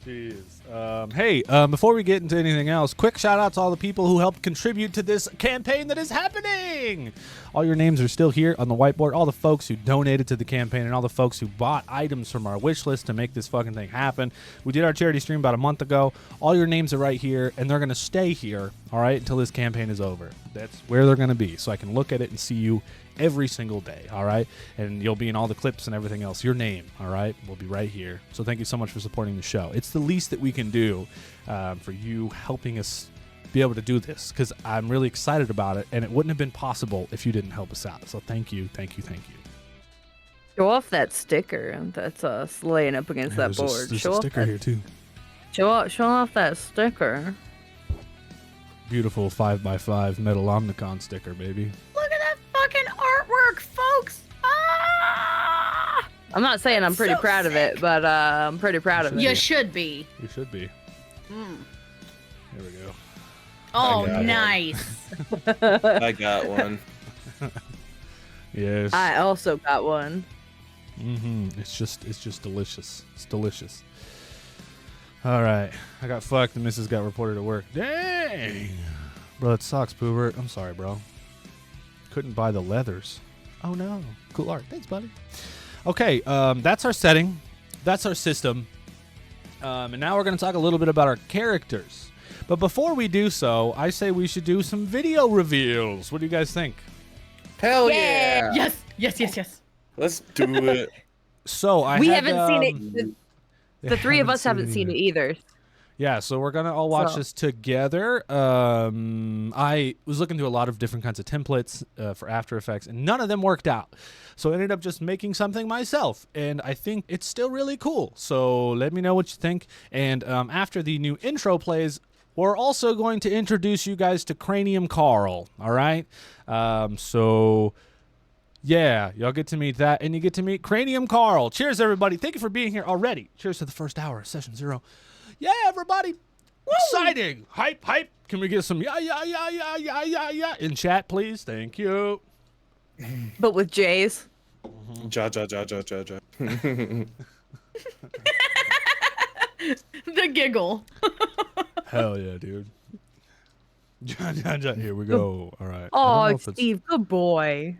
Jeez. Hey, before we get into anything else, quick shout out to all the people who helped contribute to this campaign that is happening. All your names are still here on the whiteboard. All the folks who donated to the campaign and all the folks who bought items from our wish list to make this fucking thing happen. We did our charity stream about a month ago. All your names are right here, and they're going to stay here, all right, until this campaign is over. That's where they're going to be, so I can look at it and see you every single day, all right? And you'll be in all the clips and everything else. Your name, all right, will be right here. So thank you so much for supporting the show. It's the least that we can do for you helping us be able to do this, because I'm really excited about it, and it wouldn't have been possible if you didn't help us out. So thank you, thank you, thank you. Show off that sticker that's laying up against that board. There's Show a off sticker that, here, too. show off that sticker. Beautiful 5x5 Metalomnicon sticker, baby. look at that fucking artwork, folks. Ah! I'm not saying I'm pretty so proud of it, but I'm pretty proud of it. You should be. You should be. Mm. There we go. Oh, got it. nice. I got one. Yes. I also got one. It's just delicious. It's delicious. All right. I got fucked and Mrs. got reported at work. Dang. Bro, it sucks, Poobert. I'm sorry, bro. Couldn't buy the leathers. Oh, no. Cool art. Thanks, buddy. Okay. That's our setting. That's our system. And now we're going to talk a little bit about our characters. But before we do so, I say we should do some video reveals. What do you guys think? Hell yeah! Yes. Let's do it. So We had, haven't seen it. The three of us haven't seen it either. Yeah, so we're gonna all watch So- this together. I was looking through a lot of different kinds of templates for After Effects, and none of them worked out. So I ended up just making something myself, and I think it's still really cool. So let me know what you think. And after the new intro plays, we're also going to introduce you guys to Cranium Carl. All right. So yeah, y'all get to meet that, and you get to meet Cranium Carl. Cheers, everybody! Thank you for being here already. Cheers to the first hour of session 0. Yeah, everybody! Exciting! Hype, hype! Can we get some yeah in chat, please? Thank you. But with J's. Ja. The giggle. Hell yeah, dude. Here we go. All right. I don't know Oh, if it's- Steve, good boy.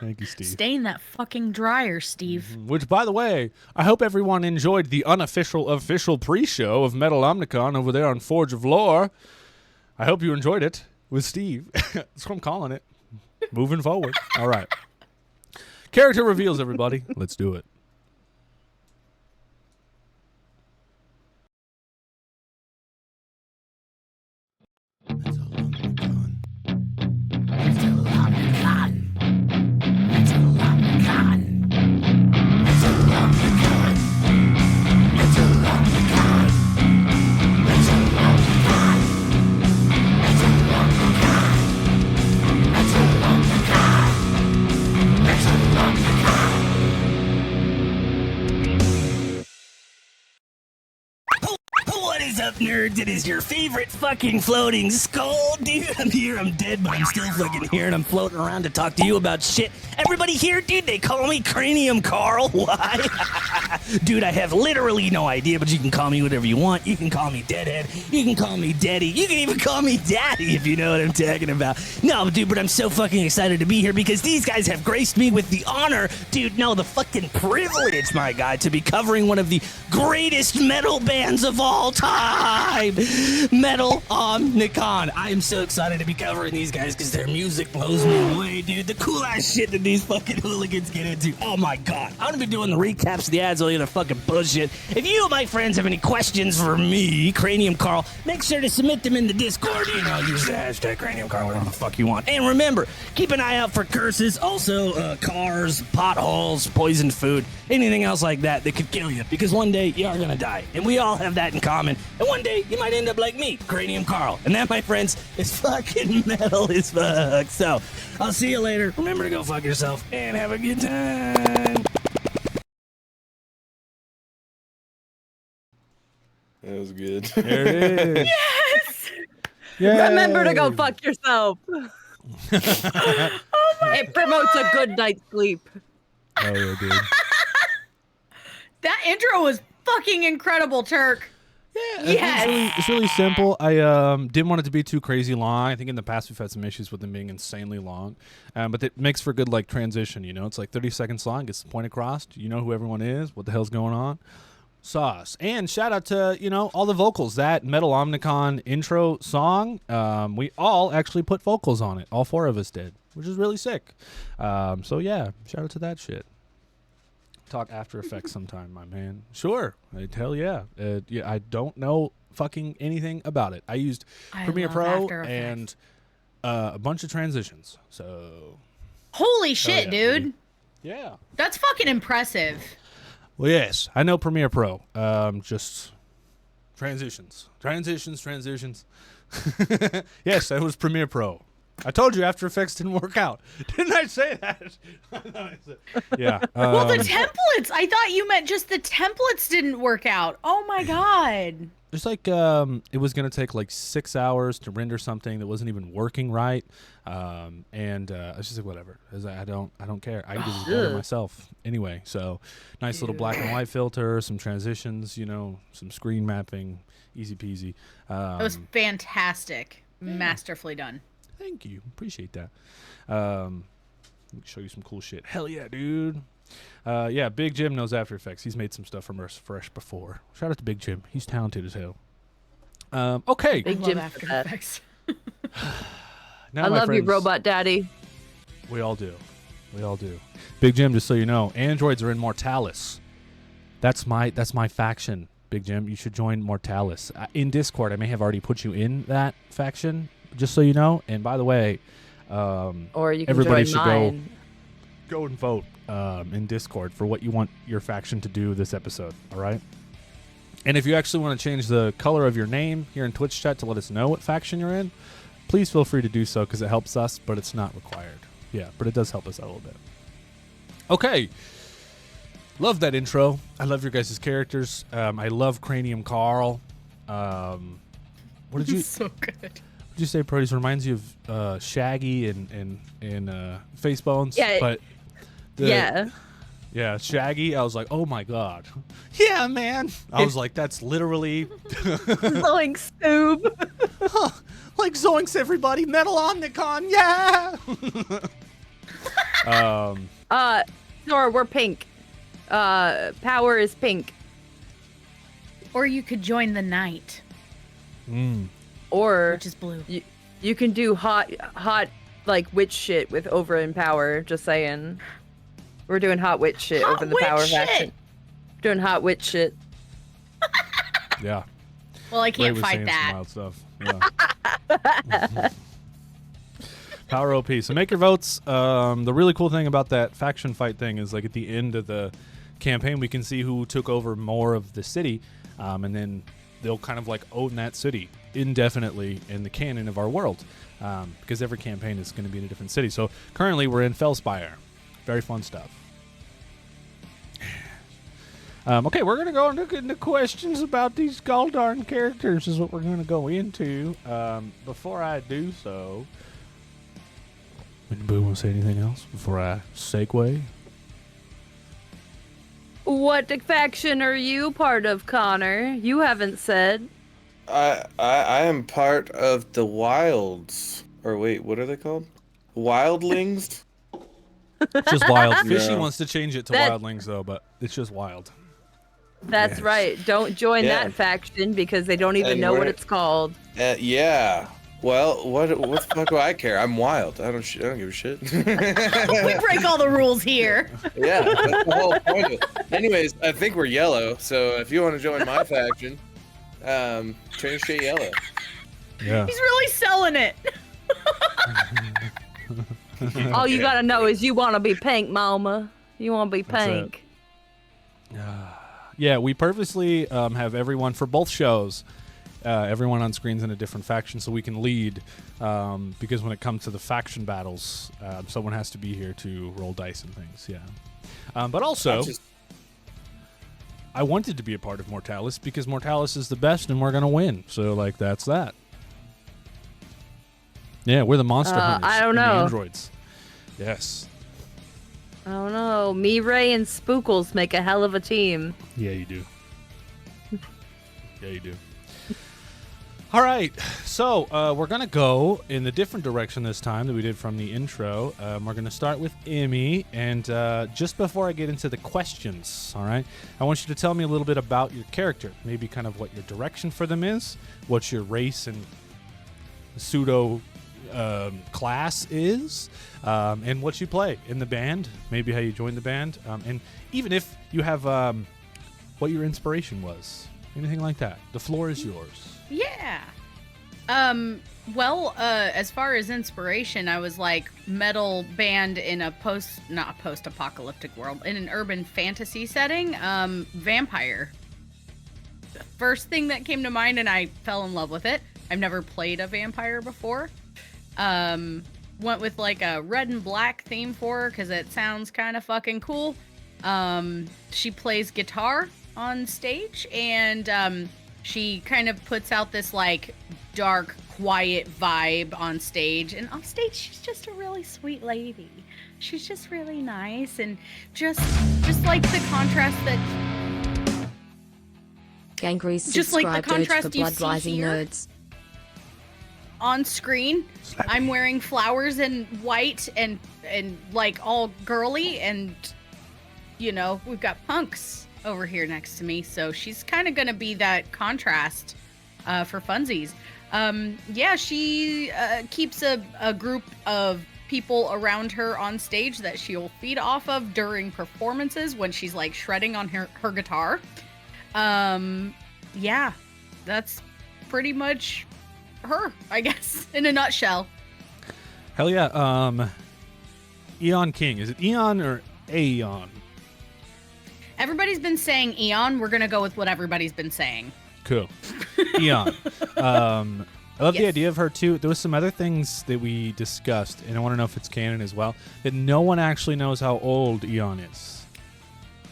Thank you, Steve. Stay in that fucking dryer, Steve. Which, by the way, I hope everyone enjoyed the unofficial official pre-show of Metalomnicon over there on Forge of Lore. I hope you enjoyed it with Steve. That's what I'm calling it. Moving forward. All right. Character reveals, everybody. Let's do it. nerds? It is your favorite fucking floating skull, dude. I'm here, I'm dead, but I'm still fucking here, and I'm floating around to talk to you about shit. Everybody here, dude, they call me Cranium Carl. Why? Dude, I have literally no idea, but you can call me whatever you want. You can call me Deadhead. You can call me Daddy. You can even call me Daddy if you know what I'm talking about. No, dude, but I'm so fucking excited to be here because these guys have graced me with the honor, dude, no, the fucking privilege, my guy, to be covering one of the greatest metal bands of all time, Metalomnicon. I am so excited to be covering these guys because their music blows me away, dude. The cool ass shit that these fucking hooligans get into. Oh my god. I'm gonna be doing the recaps of the ads, all the other fucking bullshit. If you, my friends, have any questions for me, Cranium Carl, make sure to submit them in the Discord. You know, use the hashtag Cranium Carl, whatever the fuck you want. And remember, keep an eye out for curses, also cars, potholes, poisoned food, anything else like that that could kill you. Because one day you are gonna die, and we all have that in common. And one day you might end up like me, Cranium Carl. And that, my friends, is fucking metal as fuck. So, I'll see you later. Remember to go fuck yourself and have a good time. That was good. There it is. Yes. Yay. Remember to go fuck yourself. It promotes a good night's sleep. Oh yeah, dude. That intro was fucking incredible, Turk. Yeah, Yes. it's really simple. I didn't want it to be too crazy long. I think in the past we've had some issues with them being insanely long, but it makes for good like transition. You know, it's like 30 seconds long, gets the point across. You know who everyone is, what the hell's going on. Sauce. And shout out to, you know, all the vocals. That Metalomnicon intro song, we all actually put vocals on it. All 4 of us did, which is really sick. So yeah, shout out to that shit. Talk After Effects sometime, my man. Sure. Hell yeah. Yeah. I don't know fucking anything about it. I used Premiere love Pro After Effects. and a bunch of transitions. So Holy shit, yeah, dude. baby. Yeah. That's fucking impressive. Well, yes, I know Premiere Pro. Just transitions. Yes, that was Premiere Pro. I told you After Effects didn't work out. Didn't I say that? Yeah. Well, the templates. I thought you meant just the templates didn't work out. Oh my god. It's like it was gonna take like 6 hours to render something that wasn't even working right, and I was just like, whatever. I don't care. I can do this better myself anyway. So, nice little black and white filter, some transitions, you know, some screen mapping, easy peasy. It was fantastic. Masterfully done. Thank you, appreciate that. Let me show you some cool shit. Hell yeah, dude. Yeah, Big Jim knows After Effects. He's made some stuff from us fresh before. Shout out to Big Jim. He's talented as hell. Okay. Big I Jim love After for that. Effects. Now, I my love you, friends, Robot Daddy. We all do. We all do. Big Jim, just so you know, androids are in Mortalis. That's my faction, Big Jim. You should join Mortalis. In Discord, I may have already put you in that faction, just so you know. And by the way, Or you can everybody join should mine. go and vote in Discord for what you want your faction to do this episode, all right? And if you actually want to change the color of your name here in Twitch chat to let us know what faction you're in, please feel free to do so because it helps us, but it's not required. Yeah, but it does help us out a little bit. Okay. Love that intro. I love your guys' characters. I love Cranium Carl. What did you So good. what did you say, Proteus? Reminds you of Shaggy and Facebones. Yeah. But Yeah. Shaggy. I was like, oh my god. Yeah, man. I was like, that's literally Zoinks, Scoob. like Zoinks, everybody. Metalomnicon. Yeah. Nora, we're pink. Power is pink. Or you could join the night, Or which is blue. you can do hot like witch shit with Over in Power. Just saying. We're doing hot witch shit Hot over in the witch Power shit! faction. Doing hot witch shit. Yeah. Well, I Ray can't was fight saying that. some wild stuff. Yeah. Power OP. So make your votes. The really cool thing about that faction fight thing is like at the end of the campaign, we can see who took over more of the city, and then they'll kind of like own that city indefinitely in the canon of our world, because every campaign is going to be in a different city. So currently we're in Felspire. Very fun stuff. Okay, we're gonna go into questions about these gall darn characters. Is what we're gonna go into. Before I do so, anybody want to say anything else before I segue? What faction are you part of, Connor? You haven't said. I am part of the Wilds. Or wait, what are they called? Wildlings? Just wild. Fishy Yeah. wants to change it to That- wildlings though, but it's just wild. That's Yes. right. Don't join Yeah. that faction because they don't even And know what we're- it's called. Yeah. Well, what the fuck do I care? I'm wild. I don't give a shit. We break all the rules here. Yeah, that's the whole point of it. Anyways, I think we're yellow, so if you want to join my faction, change to yellow. Yeah. He's really selling it. All you gotta know is you want to be pink, mama. You want to be That's it. pink. Yeah, we purposely have everyone for both shows. Everyone on screen's in a different faction, so we can lead. Because when it comes to the faction battles, someone has to be here to roll dice and things. Yeah, but also, I wanted to be a part of Mortalis because Mortalis is the best, and we're gonna win. So, like, that's that. Yeah, we're the monster hunters. I don't and the know. androids. Yes. I don't know. Me, Ray, and Spookles make a hell of a team. Yeah, you do. Yeah, you do. All right, so we're going to go in the different direction this time that we did from the intro. We're going to start with Emmy, and just before I get into the questions, all right, I want you to tell me a little bit about your character, maybe kind of what your direction for them is, what your race and pseudo class is, and what you play in the band, maybe how you joined the band, and even if you have what your inspiration was, anything like that. The floor is yours. Yeah. Well, as far as inspiration, I was like metal band in a not post-apocalyptic world, in an urban fantasy setting, vampire. The first thing that came to mind, and I fell in love with it. I've never played a vampire before. Went with like a red and black theme for her because it sounds kind of fucking cool. She plays guitar on stage, and she kind of puts out this like dark, quiet vibe on stage. And off stage, she's just a really sweet lady. She's just really nice, and just like the contrast that Gangry's Just like the subscribe doge for contrast you blood see rising here. nerds. on screen. I'm wearing flowers and white and like all girly, and you know, we've got punks over here next to me, so she's kind of gonna be that contrast for funsies. Yeah, she keeps a group of people around her on stage that she'll feed off of during performances when she's like shredding on her guitar. Yeah, that's pretty much her, I guess, in a nutshell. Hell yeah. Eon King. Is it Eon or Aeon? Everybody's been saying Eon. We're gonna go with what everybody's been saying. Cool. Eon. I love the Yes. idea of her too. There was some other things that we discussed, and I want to know if it's canon as well, that no one actually knows how old Eon is.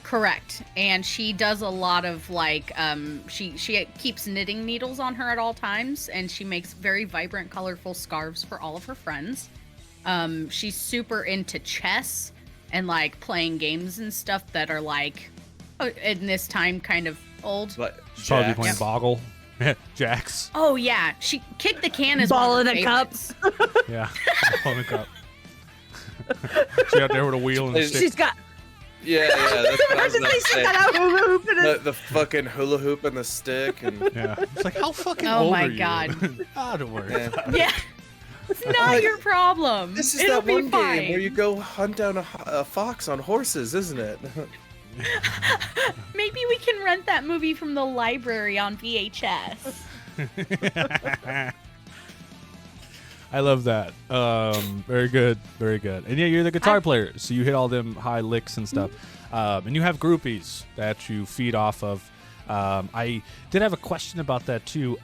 Correct. And she does a lot of like she keeps knitting needles on her at all times, and she makes very vibrant, colorful scarves for all of her friends. She's super into chess and like playing games and stuff that are like in this time kind of old. But She's probably Jax. playing Boggle. Jax. Oh yeah, she kicked the can as Ball one of in her a cup. favorites. Yeah. Pulling a cup. She out there with a wheel and a She's stick. She's got. Yeah, that's what I was about to She's say. got a hula hoop in The fucking hula hoop and the stick and Yeah. It's like, how fucking Oh old my are you? God. Don't worry. Yeah. about it. Yeah. It's not your problem. This is It'll that be one fine. game where you go hunt down a fox on horses, isn't it? Maybe we can rent that movie from the library on VHS. I love that. Very good, very good. And yeah, you're the guitar player, so you hit all them high licks and stuff. And you have groupies that you feed off of. I did have a question about that too.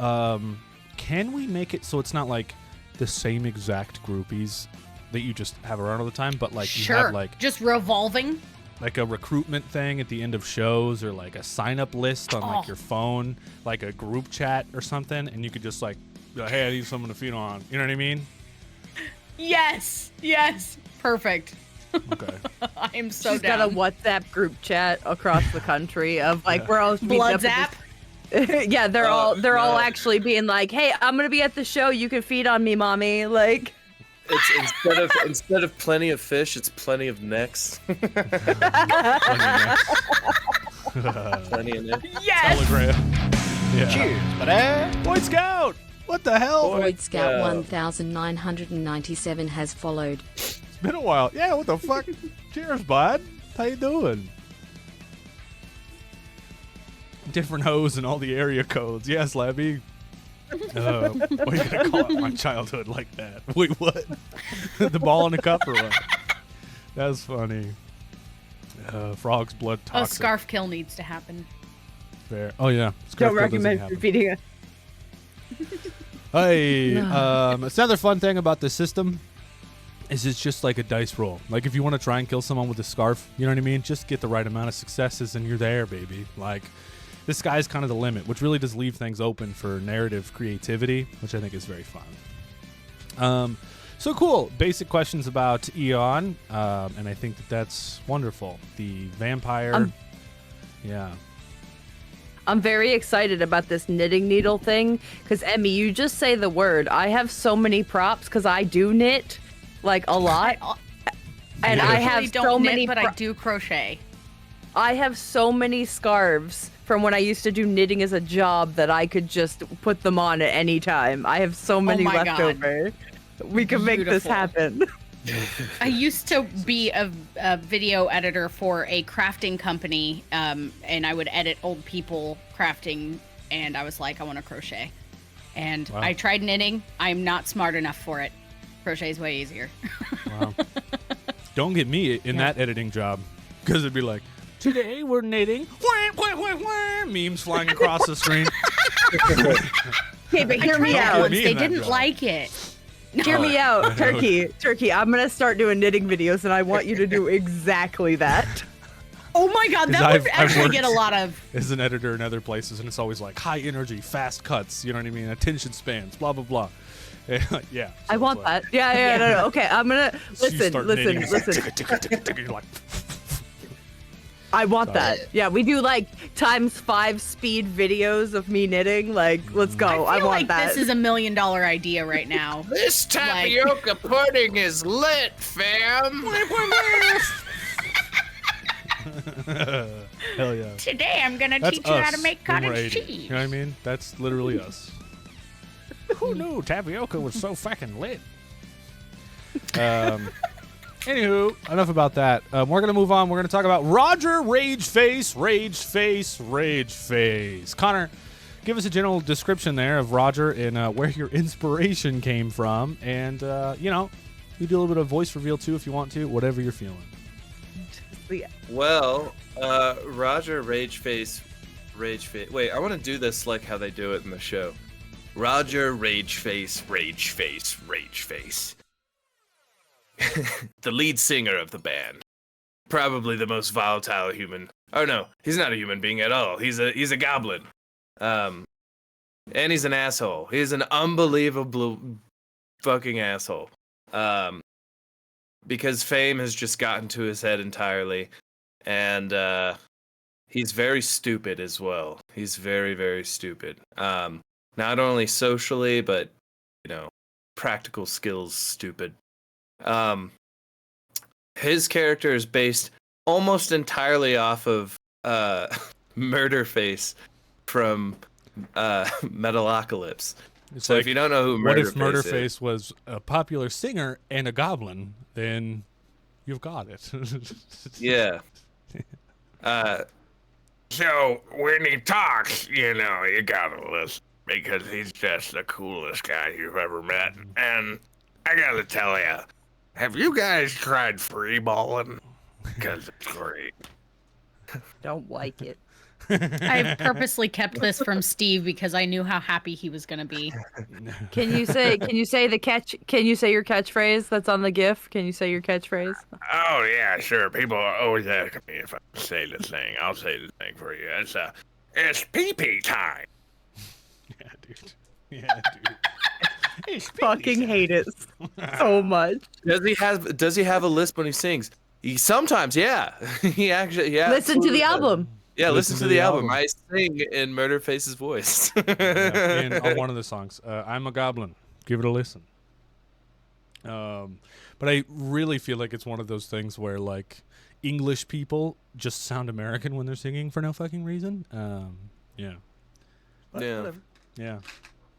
Can we make it so it's not like the same exact groupies that you just have around all the time, but like Sure. you have like just revolving. like a recruitment thing at the end of shows, or like a sign up list on like your phone, like a group chat or something, and you could just like, be like, hey, I need someone to feed on. You know what I mean? Yes. Perfect. Okay. I am so She's down. got a WhatsApp group chat across the country of like we're all meeting Blood up at zap. this- yeah, they're all no. actually being like, "Hey, I'm gonna be at the show. You can feed on me, mommy." Like, It's instead of plenty of fish, it's plenty of necks. Plenty of necks. Yes. Telegram. Yeah. Cheers, buddy. Boy Scout! What the hell? Void Scout 1997 has followed. It's been a while. Yeah, what the fuck? Cheers, bud. How you doing? Different hoes and all the area codes. Yes, Labby. Why are you gonna call it my childhood like that? Wait, what? The ball in the cup or what? That's funny. Frog's blood A toxic. scarf kill needs to happen. Fair. Oh yeah. don't Scarf kill doesn't recommend happen. feeding it. Hey, it's another fun thing about this system is it's just like a dice roll. Like if you want to try and kill someone with a scarf, you know what I mean? Just get the right amount of successes and you're there, baby. Like the sky's kind of the limit, which really does leave things open for narrative creativity, which I think is very fun. So cool. Basic questions about Eon, and I think that's wonderful. The vampire. Yeah. I'm very excited about this knitting needle thing because Emmy, you just say the word. I have so many props because I do knit like a lot, and I have don't so knit, many. but I do crochet. I have so many scarves from when I used to do knitting as a job that I could just put them on at any time. I have so many my left God. over. We can make this Beautiful. happen. I used to be a video editor for a crafting company, and I would edit old people crafting, and I was like, I want to crochet. And Wow. I tried knitting. I'm not smart enough for it. Crochet is way easier. Wow. Don't get me in that editing job, because it'd be like, today we're knitting. Wah, wah, wah, wah, memes flying across the screen. Okay, but hear me Don't out. get me They in that didn't job. like it. Hear me out, Turkey. I'm gonna start doing knitting videos, and I want you to do exactly that. Oh my god, 'Cause that I've would actually worked- get a lot of. As an editor in other places, and it's always like high energy, fast cuts. You know what I mean? Attention spans, blah blah blah. Yeah. I want that. Yeah, no. Okay, I'm gonna So you start knitting, listen. it's like, tick, tick, tick, tick, you're like, I want Sorry. that. Yeah, we do like ×5 speed videos of me knitting. Like, let's go. I I feel want like that. this is $1 million idea right now. This tapioca pudding is lit, fam. hell yeah. Today I'm gonna That's teach you how us to make when we're cottage 80. cheese. You know what I mean? That's literally us. Who knew tapioca was so fucking lit? Anywho, enough about that. We're going to move on. We're going to talk about Roger Rageface. Connor, give us a general description there of Roger and where your inspiration came from. And, you know, you do a little bit of voice reveal too if you want to, whatever you're feeling. Well, Roger Rageface. Wait, I want to do this like how they do it in the show. Roger Rageface. The lead singer of the band. Probably the most volatile human. Oh no, he's not a human being at all. He's a goblin. And he's an asshole. He's an unbelievable fucking asshole. Because fame has just gotten to his head entirely. And he's very stupid as well. He's very, very stupid. Not only socially, but, you know, practical skills stupid. His character is based almost entirely off of Murderface from Metalocalypse. It's So like, if you don't know who what Murderface if Murderface is, was a popular singer and a goblin? Then you've got it. yeah. So when he talks, you know, you gotta listen because he's just the coolest guy you've ever met. And I gotta tell you, have you guys tried free balling? Because it's great. Don't like it. I purposely kept this from Steve because I knew how happy he was gonna be. Can you say the catch? Can you say your catchphrase that's on the GIF? Can you say your catchphrase? Oh yeah, sure. People always ask me if I say the thing. I'll say the thing for you. It's pee-pee time. Yeah, dude. Yeah, dude. It's Fucking hate it so much. Does he have a lisp when he sings? He sometimes, yeah. He actually, yeah. Listen to the album. Yeah, listen to the album. I sing in Murderface's voice. Yeah, on one of the songs. I'm a Goblin. Give it a listen. But I really feel like it's one of those things where like English people just sound American when they're singing for no fucking reason. Yeah. But Yeah. whatever. Yeah.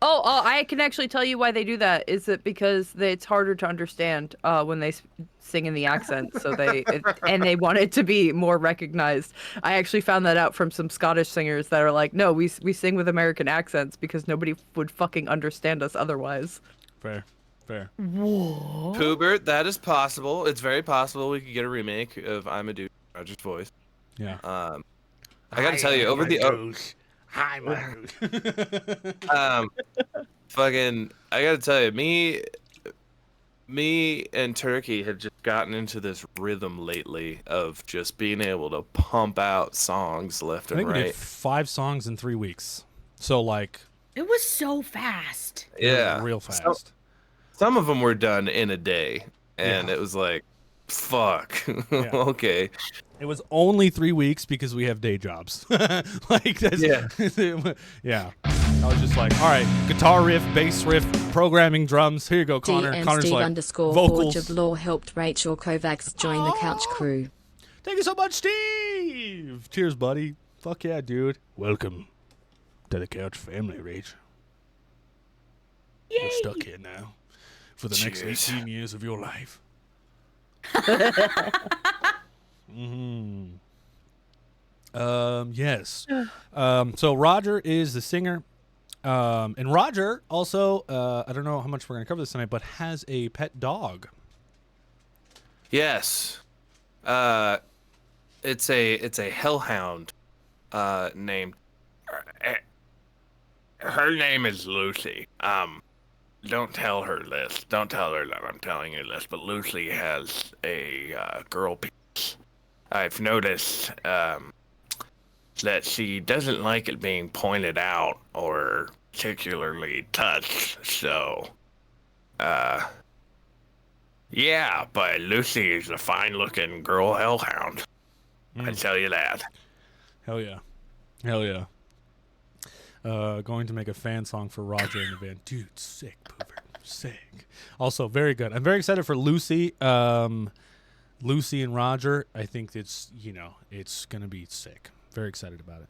Oh, I can actually tell you why they do that. Is it because it's harder to understand when they sing in the accent, so and they want it to be more recognized. I actually found that out from some Scottish singers that are like, no, we sing with American accents because nobody would fucking understand us otherwise. Fair. Whoa. Poobert, that is possible. It's very possible we could get a remake of I'm a Dude, Roger's voice. Yeah. I gotta tell you, over the Hi, fucking, I gotta tell you, me and Turkey have just gotten into this rhythm lately of just being able to pump out songs left I and think we did right. 5 songs in 3 weeks. So like, It was so fast. Yeah, real fast. Some of them were done in a day, and Yeah. it was like, fuck. Yeah. Okay. It was only 3 weeks because we have day jobs. Like that's, Yeah. Yeah. I was just like, all right, guitar riff, bass riff, programming, drums. Here you go, Connor. DM Connor's Steve like, underscore vocals. Forge of Law helped Rachel Kovacs join the couch crew. Thank you so much, Steve. Cheers, buddy. Fuck yeah, dude. Welcome to the couch family, Rach. You're stuck here now for the next Cheers. 18 years of your life. Yes. So Roger is the singer. And Roger also, I don't know how much we're going to cover this tonight, but has a pet dog. Yes. It's a hellhound named. Her name is Lucy. Don't tell her this. Don't tell her that I'm telling you this, but Lucy has a girl piece. I've noticed that she doesn't like it being pointed out or particularly touched, so yeah, but Lucy is a fine-looking girl hellhound. I tell you that. Hell yeah. Hell yeah. Going to make a fan song for Roger in the van. Dude, sick, Pooper. Sick. Also, very good. I'm very excited for Lucy. Lucy and Roger. I think it's going to be sick. Very excited about it.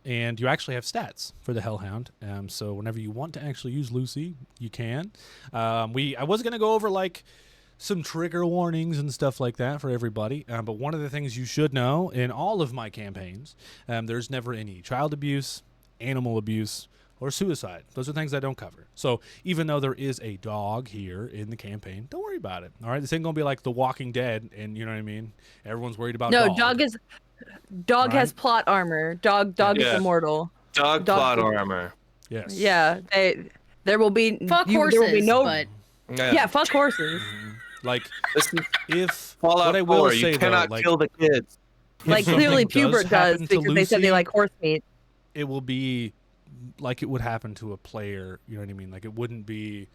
And you actually have stats for the Hellhound. So whenever you want to actually use Lucy, you can. I was going to go over like some trigger warnings and stuff like that for everybody. But one of the things you should know in all of my campaigns, there's never any child abuse, animal abuse, or suicide. Those are things I don't cover. So even though there is a dog here in the campaign, don't worry about it. All right, this ain't gonna be like The Walking Dead, and you know what I mean. Everyone's worried about No, dog. dog Right? has plot armor. Dog is Yeah. immortal. Dog plot armor. Yes. Yeah, there will be Fuck there will be horses, no. but Yeah, fuck horses. Like Listen, if Fallout what I will 4, say you cannot though, like kill the kids. if Like something clearly does Pubert does happen to because they said they Lucy, like horse meat. it will be like it would happen to a player. You know what I mean? Like it wouldn't be,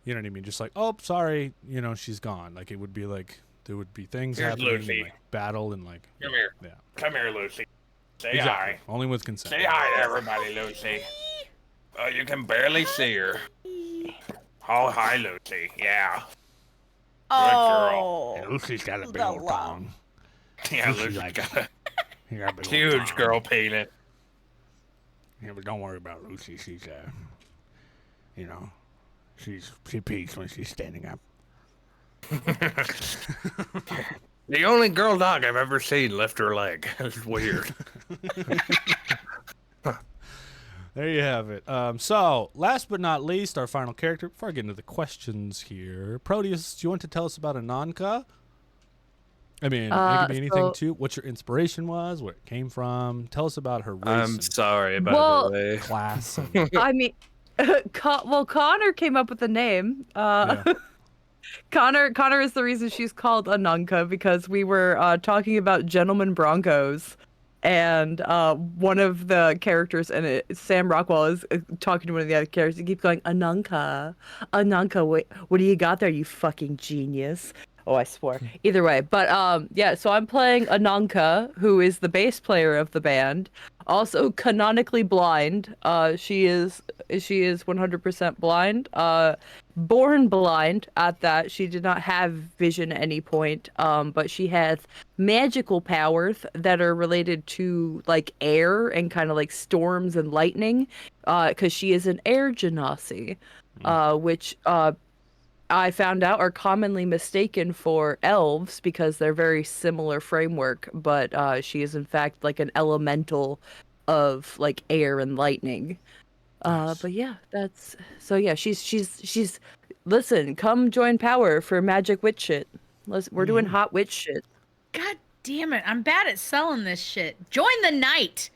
you know what I mean? Just like, oh, sorry, she's gone. Like it would be like there would be things Here's happening, and, Lucy. like battle and like Come here. yeah, Come here, Lucy. Say exactly. hi. Only with consent. Say hi to everybody, Lucy. Oh, you can barely see her. Oh, hi, Lucy. Yeah. oh, Lucy's got a big the old love. tongue. Yeah, Lucy Lucy's like got a She got a big old huge tongue. girl penis. Yeah, but don't worry about Lucy. She's she peeks when she's standing up. The only girl dog I've ever seen lift her leg. It's weird. There you have it. So, last but not least, our final character. Before I get into the questions here, Proteus, do you want to tell us about Ananka? I mean, it could be anything So, too. What your inspiration was, where it came from. Tell us about her race I'm and sorry, by well, the way. class. And, I mean, Connor came up with the name. yeah. Connor is the reason she's called Ananka because we were talking about Gentleman Broncos, and one of the characters in it, Sam Rockwell, is talking to one of the other characters. He keeps going, Ananka, Ananka, what do you got there, you fucking genius? Oh, I swore. Either way, but yeah. So I'm playing Ananka, who is the bass player of the band, also canonically blind. She is 100% blind. Born blind at that. She did not have vision at any point. But she has magical powers that are related to like air and kind of like storms and lightning. Because she is an air genasi, which I found out are commonly mistaken for elves because they're very similar framework, but she is in fact like an elemental of like air and lightning. Nice. But yeah, that's so yeah, she's listen, come join power for magic witch shit. We're doing hot witch shit. God damn it! I'm bad at selling this shit. Join the night.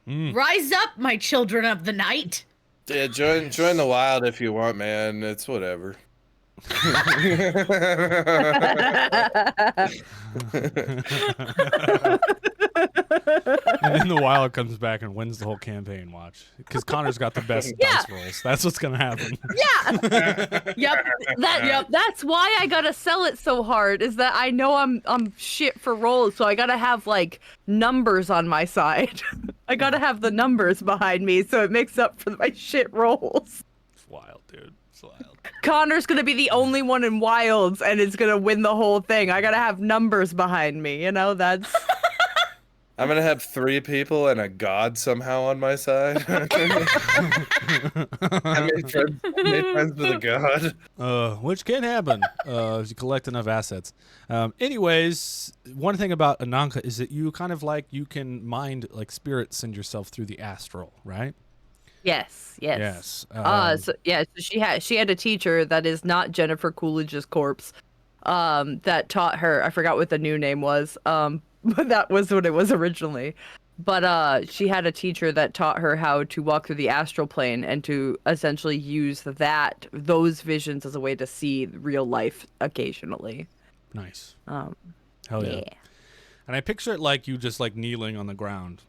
Rise up, my children of the night. Yeah, join the wild if you want, man. It's whatever. And then the wild comes back and wins the whole campaign. Watch, because Connor's got the best dice rolls. That's what's gonna happen. Yeah. Yep. That's why I gotta sell it so hard. Is that I know I'm shit for rolls, so I gotta have like numbers on my side. I gotta have the numbers behind me, so it makes up for my shit rolls. It's wild, dude. It's wild. Connor's gonna be the only one in wilds, and it's gonna win the whole thing. I gotta have numbers behind me. You know, that's. I'm gonna have 3 people and a god somehow on my side. I made friends with a god. Which can happen if you collect enough assets. Anyways, one thing about Ananka is that you kind of like you can mind like spirits send yourself through the astral, right? Yes. Yes. So she had a teacher that is not Jennifer Coolidge's corpse. That taught her. I forgot what the new name was. But that was what it was originally. But she had a teacher that taught her how to walk through the astral plane and to essentially use those visions as a way to see real life occasionally. Nice. Hell yeah. And I picture it like you just like kneeling on the ground,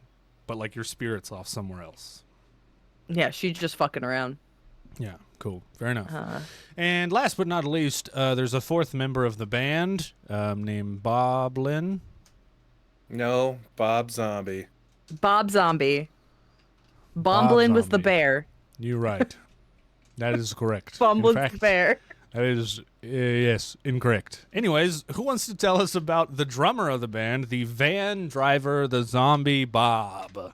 but like your spirit's off somewhere else. Yeah, she's just fucking around. Yeah, cool. Fair enough. And last but not least, there's a 4th member of the band named Bob Lynn. No, Bob Zombie. Bob Zombie. Bomblin was the Zombie. bear. You're right. That is correct. Bomblin's the bear. That is, yes, incorrect. Anyways, who wants to tell us about the drummer of the band, the van driver, the zombie Bob?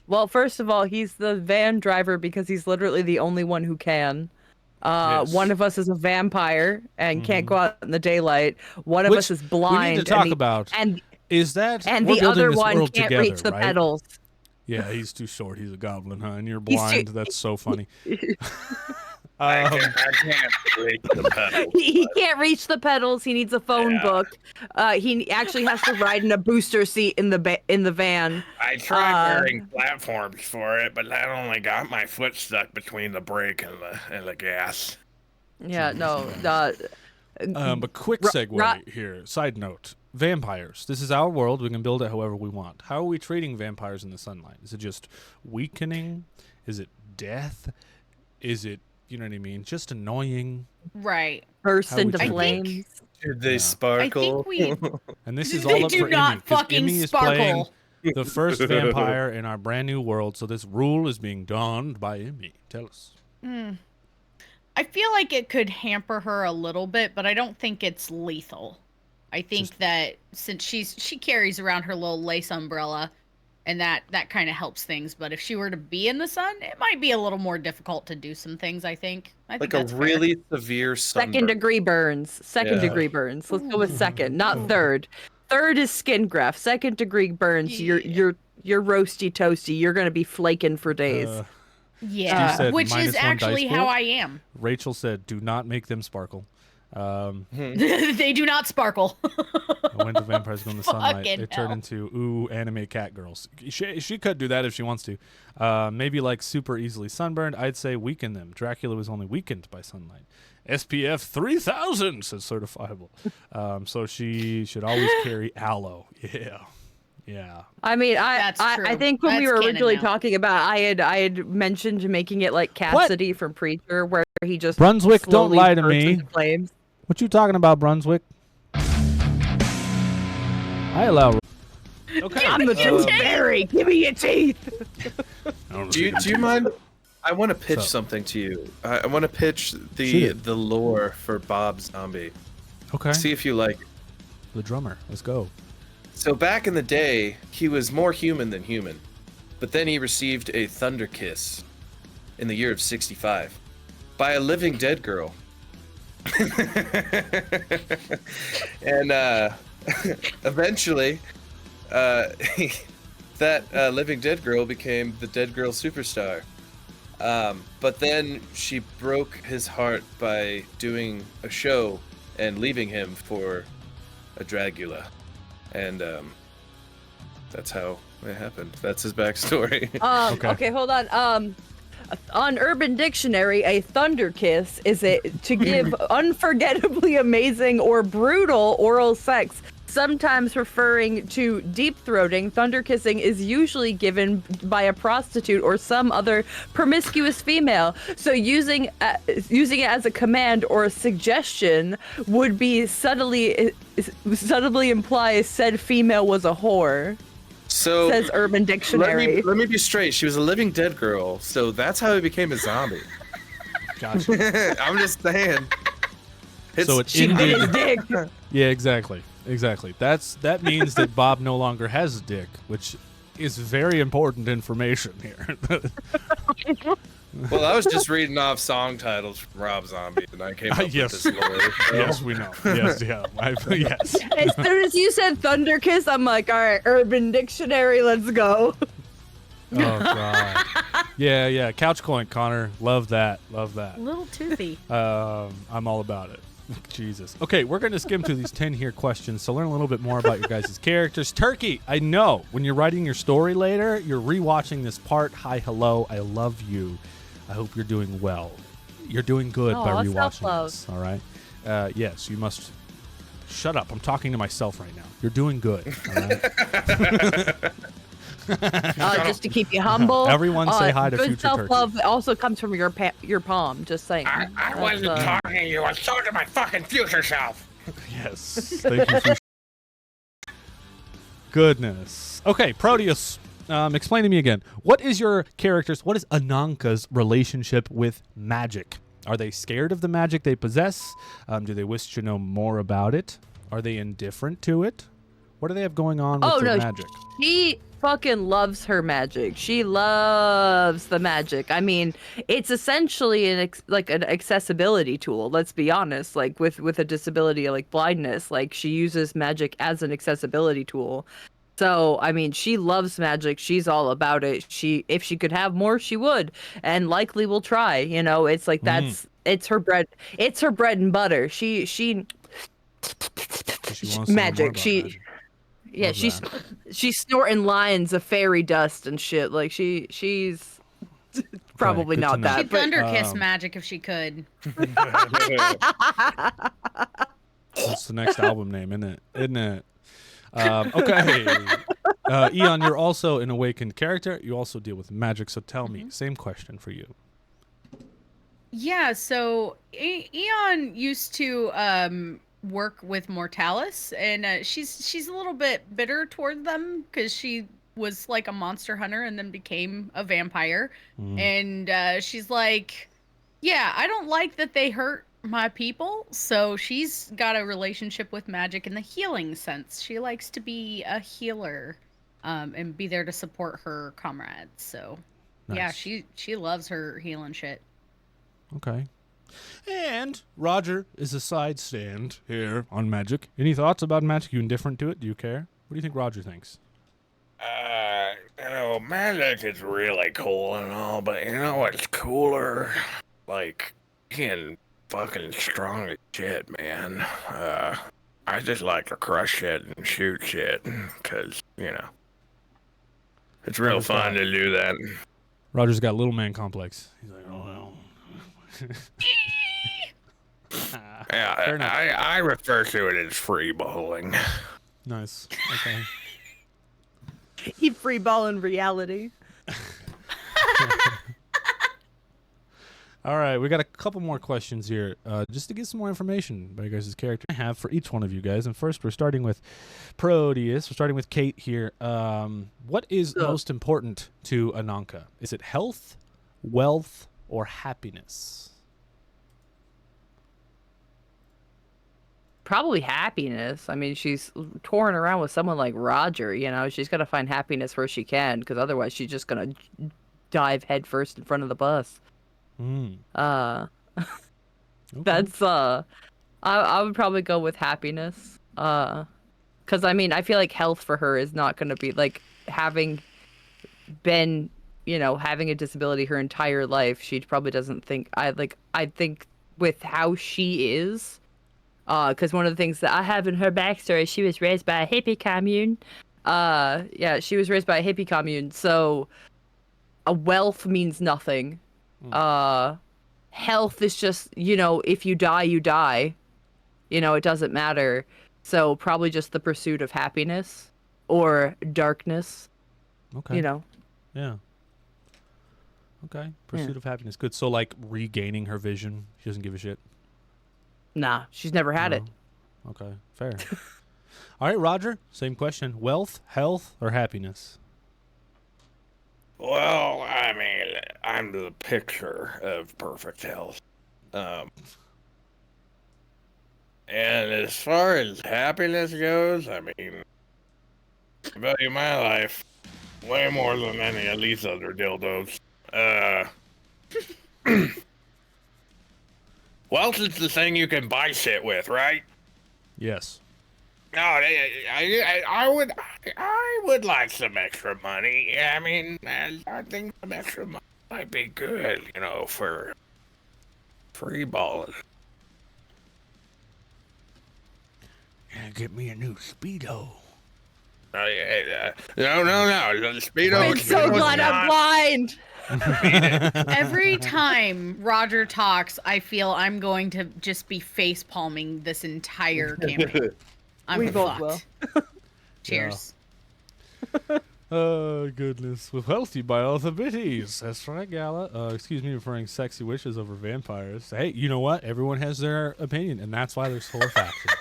Well, first of all, he's the van driver because he's literally the only one who can. Yes. One of us is a vampire and can't go out in the daylight. One of us is blind. We need to talk about. Is that and we're the building other this one world can't together, reach the right? pedals. Yeah, he's too short. He's a goblin, huh? And you're He's blind. That's so funny. I can't reach the pedals. He can't reach the pedals. He needs a phone book. He actually has to ride in a booster seat in the van. I tried wearing platforms for it, but that only got my foot stuck between the brake and the gas. Yeah, no. But quick segue here. Side note. Vampires. This is our world. We can build it however we want. How are we treating vampires in the sunlight? Is it just weakening? Is it death? Is it, you know what I mean, just annoying? Right. Burst How into would you- flames. Did they I sparkle? think we. And this is They all up do for not Emmy. 'Cause fucking Emmy is playing sparkle. the first vampire in our brand new world. So this rule is being donned by Emmy. Tell us. I feel like it could hamper her a little bit, but I don't think it's lethal. I think that since she carries around her little lace umbrella, and that kind of helps things. But if she were to be in the sun, it might be a little more difficult to do some things. I think Like a that's fair. really severe sunburn. Second degree burns. Second Yeah. degree burns. Let's go with second, not third. Third is skin graft. Second degree burns. You're roasty toasty. You're gonna be flaking for days. Yeah, said which is -1 dice actually how pool? I am. Rachel said, "Do not make them sparkle." They do not sparkle. When do vampires go in the sunlight? Fucking They turn hell. into anime cat girls. She could do that if she wants to. Maybe like super easily sunburned. I'd say weaken them. Dracula was only weakened by sunlight. SPF 3000 says certifiable. So she should always carry aloe. Yeah. I mean, That's I true. think when we That's were canon originally now. talking about, I had mentioned making it like Cassidy from Preacher, where he just Brunswick, don't slowly lie to bursts me. into flames. What you talking about, Brunswick? I allow. Okay. I'm the tooth fairy. Give me your teeth. Do you mind? I want to pitch So- something to you. I want to pitch Shoot the it. lore for Bob Zombie. Okay. See if you like it. The drummer. Let's go. So back in the day, he was more human than human, but then he received a thunder kiss in the year of 65 by a living dead girl. And eventually, that living dead girl became the dead girl superstar. But then she broke his heart by doing a show and leaving him for a Dragula. And that's how it happened. That's his backstory. Okay, hold on. On Urban Dictionary, a thunder kiss is to give unforgettably amazing or brutal oral sex. Sometimes referring to deep throating, thunder kissing is usually given by a prostitute or some other promiscuous female. So using it as a command or a suggestion would be subtly imply said female was a whore. So Says Urban Dictionary. let me be straight. She was a living dead girl, so that's how he became a zombie. Gotcha. I'm just saying. So it's She bit his ended. dick. Yeah, exactly. That means that Bob no longer has a dick, which is very important information here. Well, I was just reading off song titles from Rob Zombie, and I came up Yes. with this lore. So. Yes, we know. Yes, yeah. Yes. As soon as you said thunder kiss, I'm like, all right, Urban Dictionary, let's go. Oh god. Yeah. Couch coin, Connor. Love that. A little toothy. I'm all about it. Jesus. Okay, we're going to skim through these 10 here questions to learn a little bit more about your guys' characters. Turkey, I know when you're writing your story later, you're rewatching this part. Hi, hello, I love you. I hope you're doing well. You're doing good by Aw, rewatching self-love. this, all right? Yes, you must... Shut up. I'm talking to myself right now. You're doing good, all right? Just to keep you humble. Everyone say hi to good future Turkey. self-love also comes from your palm. Just saying. I wasn't talking to you. I was talking to my fucking future self. Yes. Thank you for... Goodness. Okay, Proteus. Explain to me again. What is Ananka's relationship with magic? Are they scared of the magic they possess? Do they wish to know more about it? Are they indifferent to it? What do they have going on with their magic? She fucking loves her magic. She loves the magic. I mean, it's essentially an accessibility tool. Let's be honest. Like with a disability like blindness, like she uses magic as an accessibility tool. So, I mean, she loves magic. She's all about it. If she could have more, she would, and likely will try. You know, it's like it's her bread. It's her bread and butter. She She wants to know more magic. about She magic. yeah, Love she's snorting lines of fairy dust and shit. Like she's probably good to not know. that. She'd But thunder kiss magic if she could. That's the next album name, isn't it? Isn't it? Okay. Eon, you're also an awakened character. You also deal with magic. So tell me, same question for you. Yeah, so Eon used to work with Mortalis, and she's a little bit bitter toward them because she was like a monster hunter and then became a vampire. And she's like, yeah, I don't like that they hurt my people. So she's got a relationship with magic in the healing sense. She likes to be a healer and be there to support her comrades. So yeah, Nice. she loves her healing shit. Okay. And Roger is a side stand here on magic. Any thoughts about magic? You indifferent to it? Do you care? What do you think Roger thinks? Magic is really cool and all, but you know what's cooler? Like, being fucking strong as shit, man. I just like to crush shit and shoot shit, because, you know, it's real Roger's fun got- to do that. Roger's got little man complex. He's like, oh no. Yeah, Fair enough. I refer to it as free bowling. Nice. Okay. He free ball in reality. All right, we got a couple more questions here, just to get some more information about you guys' character I have for each one of you guys. And first, we're starting with Proteus. We're starting with Kate here. What is most important to Ananka? Is it health, wealth, or happiness? Probably happiness. I mean, she's touring around with someone like Roger, you know, she's got to find happiness where she can, because otherwise she's just going to dive headfirst in front of the bus. Okay. That's, I would probably go with happiness. Because, I mean, I feel like health for her is not going to be, like, having been, you know, having a disability her entire life, she probably doesn't think, I think with how she is, because one of the things that I have in her backstory, she was raised by a hippie commune. Yeah, she was raised by a hippie commune, so a wealth means nothing. Health is just, you know, if you die, you die. You know, it doesn't matter. So probably just the pursuit of happiness or darkness. Okay. You know. Yeah. Okay. Pursuit of happiness. Good. So, like, regaining her vision. She doesn't give a shit. Nah, she's never had it. Okay. Fair. All right, Roger. Same question. Wealth, health, or happiness? Well, I mean, I'm the picture of perfect health. And as far as happiness goes, I mean, I value my life way more than any of these other dildos. Wealth is the thing you can buy shit with, right? Yes. No, I would like some extra money. I mean, I think some extra money might be good, you know, for free balling. Yeah, get me a new Speedo. No. The Speedo. I'm so glad I'm blind. Every time Roger talks, I feel I'm going to just be face palming this entire campaign. I'm We both fucked. will. Cheers. Oh, goodness. With health, you buy all the biddies. That's right, Gala. Excuse me, preferring sexy wishes over vampires. Hey, you know what? Everyone has their opinion, and that's why there's 4 factions.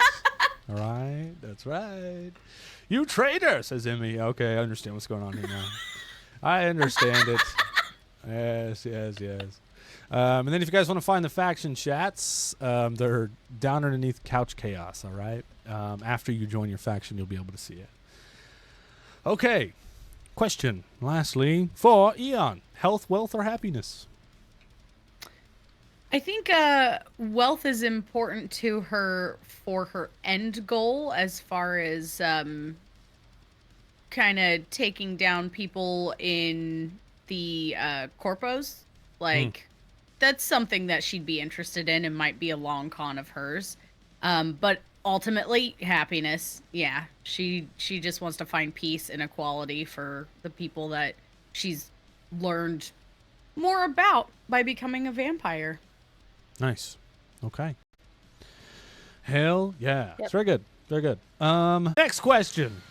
All right? That's right. You traitor, says Emmy. Okay, I understand what's going on here now. I understand it. Yes. And then if you guys want to find the faction chats, they're down underneath Couch Chaos, all right? After you join your faction, you'll be able to see it. Okay. Question, lastly, for Eon. Health, wealth, or happiness? I think wealth is important to her for her end goal, as far as kind of taking down people in the corpos. Like, that's something that she'd be interested in and might be a long con of hers. But ultimately, happiness. Yeah, she just wants to find peace and equality for the people that she's learned more about by becoming a vampire. Nice. Okay. Hell yeah. Yep. It's very good. Very good. Next question.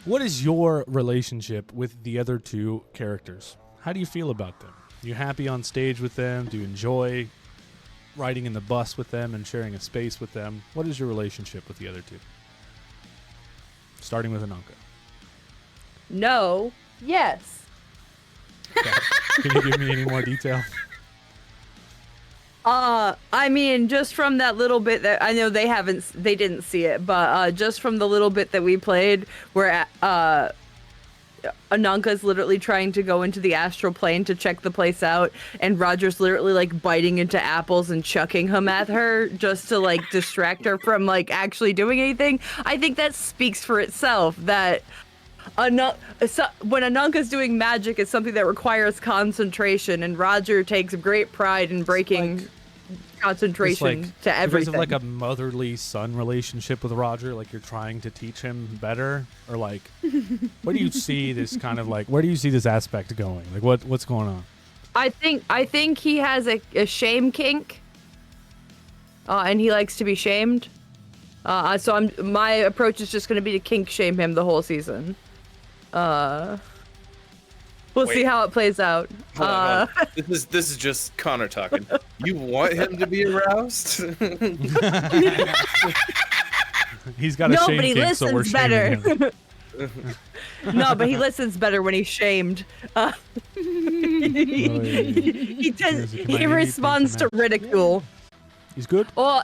What is your relationship with the other 2 characters? How do you feel about them? You happy on stage with them? Do you enjoy riding in the bus with them and sharing a space with them? What is your relationship with the other 2? Starting with Ananka. No. Yes. Okay. Can you give me any more detail? I mean, just from that little bit that I know they didn't see it, but just from the little bit that we played, where Ananka's literally trying to go into the astral plane to check the place out, and Roger's literally like biting into apples and chucking them at her just to like distract her from like actually doing anything. I think that speaks for itself that when Ananka's doing magic, it's something that requires concentration, and Roger takes great pride in breaking concentration Just, to you guys everything. have like a motherly son relationship with Roger, like you're trying to teach him better, or like, what do you see this kind of like? Where do you see this aspect going? Like, what's going on? I think he has a shame kink, and he likes to be shamed. So my approach is just going to be to kink shame him the whole season. We'll see how it plays out. Hold on. This is just Connor talking. You want him to be aroused? He's got a No, shame but he kink, so we're listens shaming better. him. No, but he listens better when he's shamed. He responds to ridicule. He's good. Well,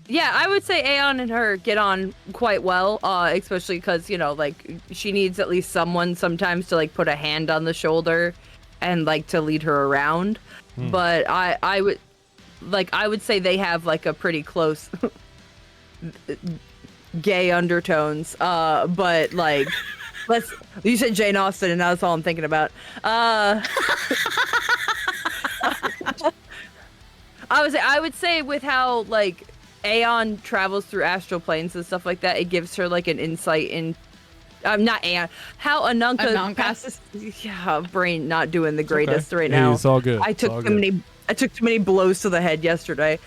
yeah, I would say Aeon and her get on quite well, especially because, like, she needs at least someone sometimes to, like, put a hand on the shoulder and, like, to lead her around. But I would say they have, like, a pretty close gay undertones. But, like, you said Jane Austen, and that's all I'm thinking about. I would say with how, like, Aeon travels through astral planes and stuff like that, it gives her like an insight in not Aeon, how Ananka passes. Yeah, brain not doing the greatest right now. It's all good. I took too many blows to the head yesterday.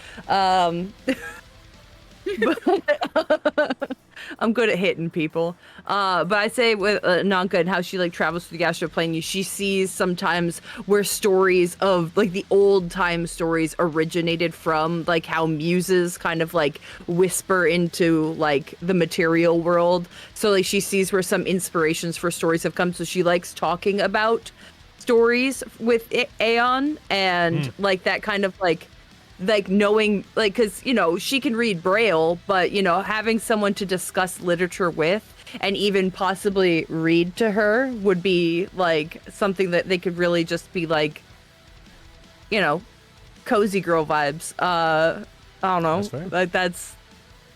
I'm good at hitting people. But I say with Ananka and how she like travels through the astral plane, she sees sometimes where stories of like the old time stories originated from, like how muses kind of like whisper into like the material world. So like she sees where some inspirations for stories have come. So she likes talking about stories with Aeon and like that kind of like knowing, like, because she can read Braille, but having someone to discuss literature with and even possibly read to her would be like something that they could really just be like, cozy girl vibes. I don't know, that's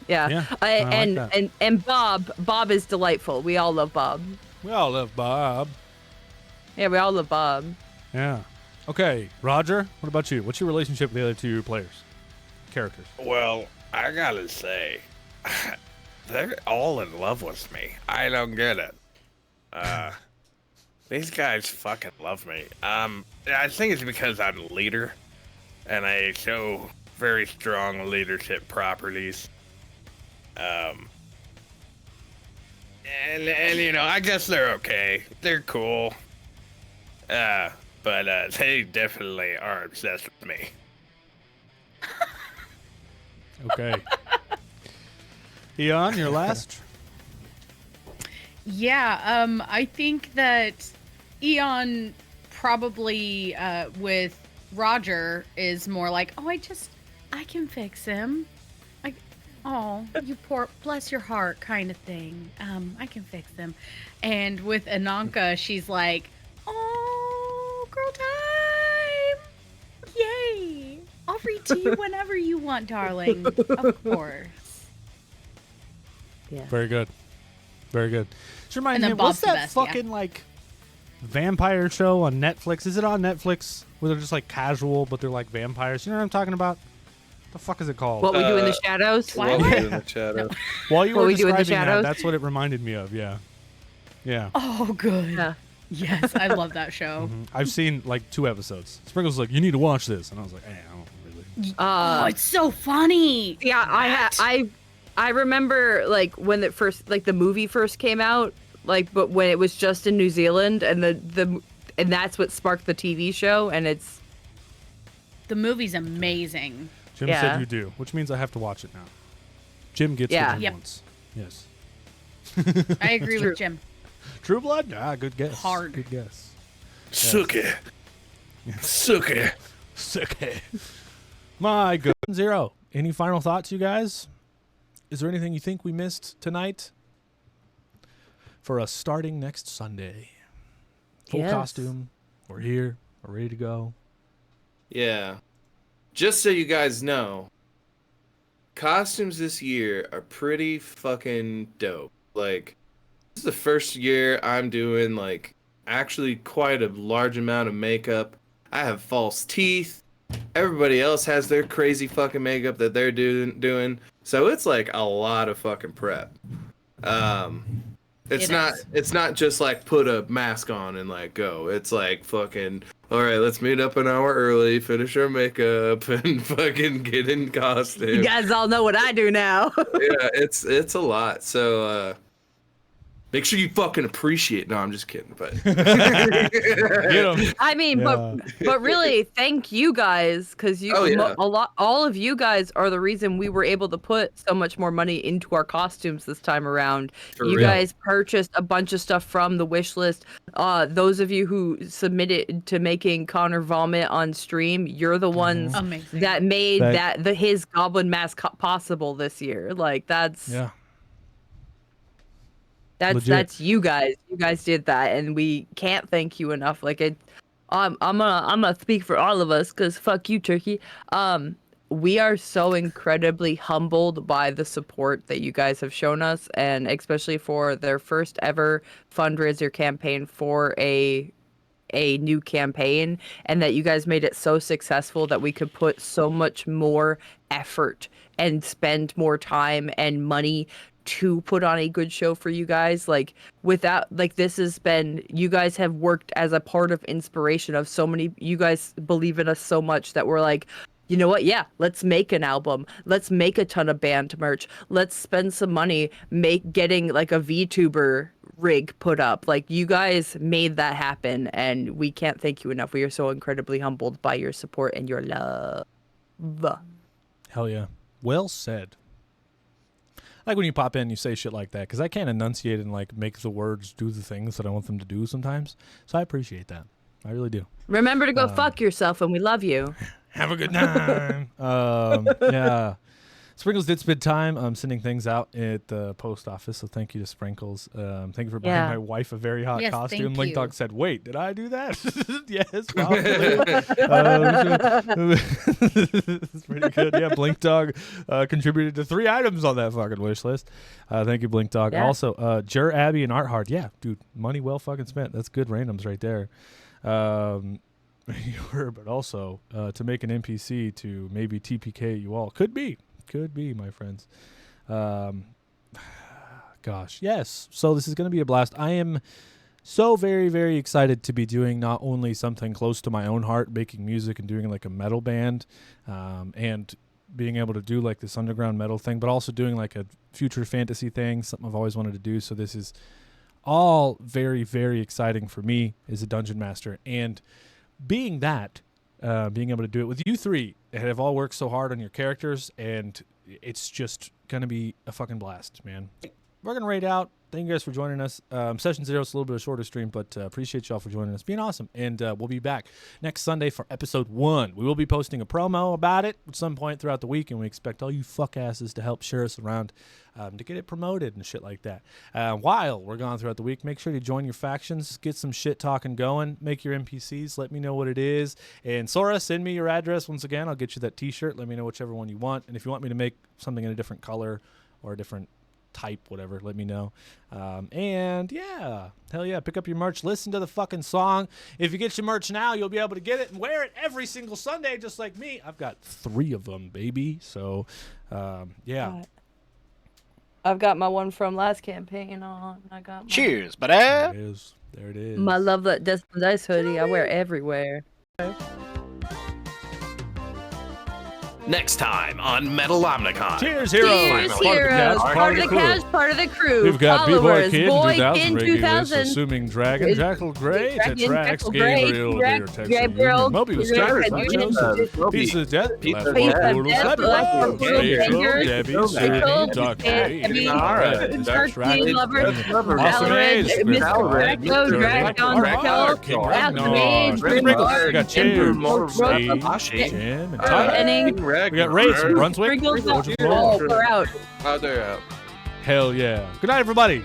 yeah. And Bob is delightful. We all love Bob. We all love Bob. Yeah, we all love Bob. Yeah. Okay, Roger, what about you? What's your relationship with the other two characters? Well, I gotta say, they're all in love with me. I don't get it. These guys fucking love me. I think it's because I'm a leader, and I show very strong leadership properties. And I guess they're okay. They're cool. But they definitely are obsessed with me. Okay. Eon, your last? Yeah, I think that Eon probably with Roger is more like, I can fix him. You poor, bless your heart kind of thing. I can fix him. And with Ananka, she's like, girl time! Yay! I'll read to you whenever you want, darling. Of course. Yeah. Very good. Very good. Just remind me, Bob's what's that fucking like vampire show on Netflix? Is it on Netflix where they're just like casual, but they're like vampires? You know what I'm talking about? What the fuck is it called? What We Do in the Shadows? What We Do in the Shadows. While you were What We Do in the describing that, Shadows? that's what it reminded me of. Yeah. Yeah. Oh, good. Yeah. Yes, I love that show. I've seen like 2 episodes. Sprinkles was like, you need to watch this, and I was like, I don't really. Oh, it's so funny. Yeah, I remember like when it first, like the movie first came out, like, but when it was just in New Zealand, and and that's what sparked the TV show, and it's the movie's amazing. Jim said you do, which means I have to watch it now. Jim gets what he wants. Yes. I agree with Jim. True Blood? Ah, good guess. Hard. Good guess. Suki. Suki. Suki. My good. Zero. Any final thoughts, you guys? Is there anything you think we missed tonight for us starting next Sunday? Full costume. We're here. We're ready to go. Yeah. Just so you guys know, costumes this year are pretty fucking dope. Like, this is the first year I'm doing, like, actually quite a large amount of makeup. I have false teeth. Everybody else has their crazy fucking makeup that they're doing. So it's like a lot of fucking prep. It's not just like put a mask on and like go. It's like fucking, all right, let's meet up an hour early, finish our makeup, and fucking get in costume. You guys all know what I do now. Yeah, it's a lot. So make sure you fucking appreciate. No, I'm just kidding. But Get 'em. I mean, Yeah. but really, thank you guys, because all of you guys are the reason we were able to put so much more money into our costumes this time around. For You real. guys purchased a bunch of stuff from the wish list. Those of you who submitted to making Connor vomit on stream, you're the ones Amazing. that made his goblin mask possible this year. Like that's Legit. that's you guys. You guys did that, and we can't thank you enough. Like I'm gonna speak for all of us, cause fuck you, Turkey. We are so incredibly humbled by the support that you guys have shown us, and especially for their first ever fundraiser campaign for a new campaign, and that you guys made it so successful that we could put so much more effort and spend more time and money to put on a good show for you guys. Like without, like, this has been, you guys have worked as a part of inspiration of so many. You guys believe in us so much that we're like, you know what? Yeah, let's make an album. Let's make a ton of band merch. Let's spend some money getting like a VTuber rig put up. Like, you guys made that happen, and we can't thank you enough. We are so incredibly humbled by your support and your love. Hell yeah. Well said. I like when you pop in and you say shit like that, because I can't enunciate and like make the words do the things that I want them to do sometimes. So I appreciate that. I really do. Remember to go fuck yourself, and we love you. Have a good time. Yeah. Sprinkles did spend time sending things out at the post office, so thank you to Sprinkles. Thank you for buying my wife a very hot Yes, costume. thank Link you. Dog said, wait, did I do that? Yes, probably. It's pretty good. Yeah, Blink Dog contributed to 3 items on that fucking wish list. Thank you, Blink Dog. Yeah. Also, Jur, Abby, and Art Hard. Yeah, dude, money well fucking spent. That's good randoms right there. But also to make an NPC to maybe TPK you all. Could be, my friends. Gosh, yes. So this is going to be a blast. I am so very, very excited to be doing not only something close to my own heart, making music and doing like a metal band, and being able to do like this underground metal thing, but also doing like a future fantasy thing, something I've always wanted to do. So this is all very, very exciting for me as a dungeon master. And being able to do it with you three that have all worked so hard on your characters, and it's just going to be a fucking blast, man. We're going to raid out. Thank you guys for joining us. Session 0 is a little bit of a shorter stream, but appreciate y'all for joining us. Being awesome. And we'll be back next Sunday for episode 1. We will be posting a promo about it at some point throughout the week, and we expect all you fuck asses to help share us around to get it promoted and shit like that. While we're gone throughout the week, make sure to join your factions, get some shit talking going, make your NPCs, let me know what it is. And Sora, send me your address once again. I'll get you that t-shirt. Let me know whichever one you want. And if you want me to make something in a different color or a different type, whatever, let me know. And yeah, hell yeah, pick up your merch, listen to the fucking song. If you get your merch now, you'll be able to get it and wear it every single Sunday, just like me. I've got 3 of them, baby. So yeah. I've got my one from last campaign on. I got my, Cheers, buddy. There it is. my Love That Desmond Dice hoodie. I wear everywhere. Next time on Metalomnicon. Cheers, heroes. Cheers, heroes. Part of the cast, part of the crew. We've got B-Boy Followers, Kid, Boy 2000, Kin Regulus, 2000. Assuming Dragon, Jackal Grey, Dragon, Tetrax, Jackal Grey, Gabriel, Tetrax, Texas Gabriel, Union, Mobius, Gabriel, Jack, Gabriel, Joseph, Piece of Death, Piece of Death, Poodle, Black Leopard, Poodle, Rachel, Bangers, Debbie, Rachel, Sydney, Duck, Emmy, Red, Turkey, Dragon, Lover, Awesome Age, Mr. Red, Draco, Dragon, Arthur, King Ragnar, Sprinkles, we got Cheers, Steve, Jim, and Todd. Henning, We got Ray from Brunswick. Sprinkles, Georgia all Floor. we're out. Oh, they're out. Hell yeah. Good night, everybody.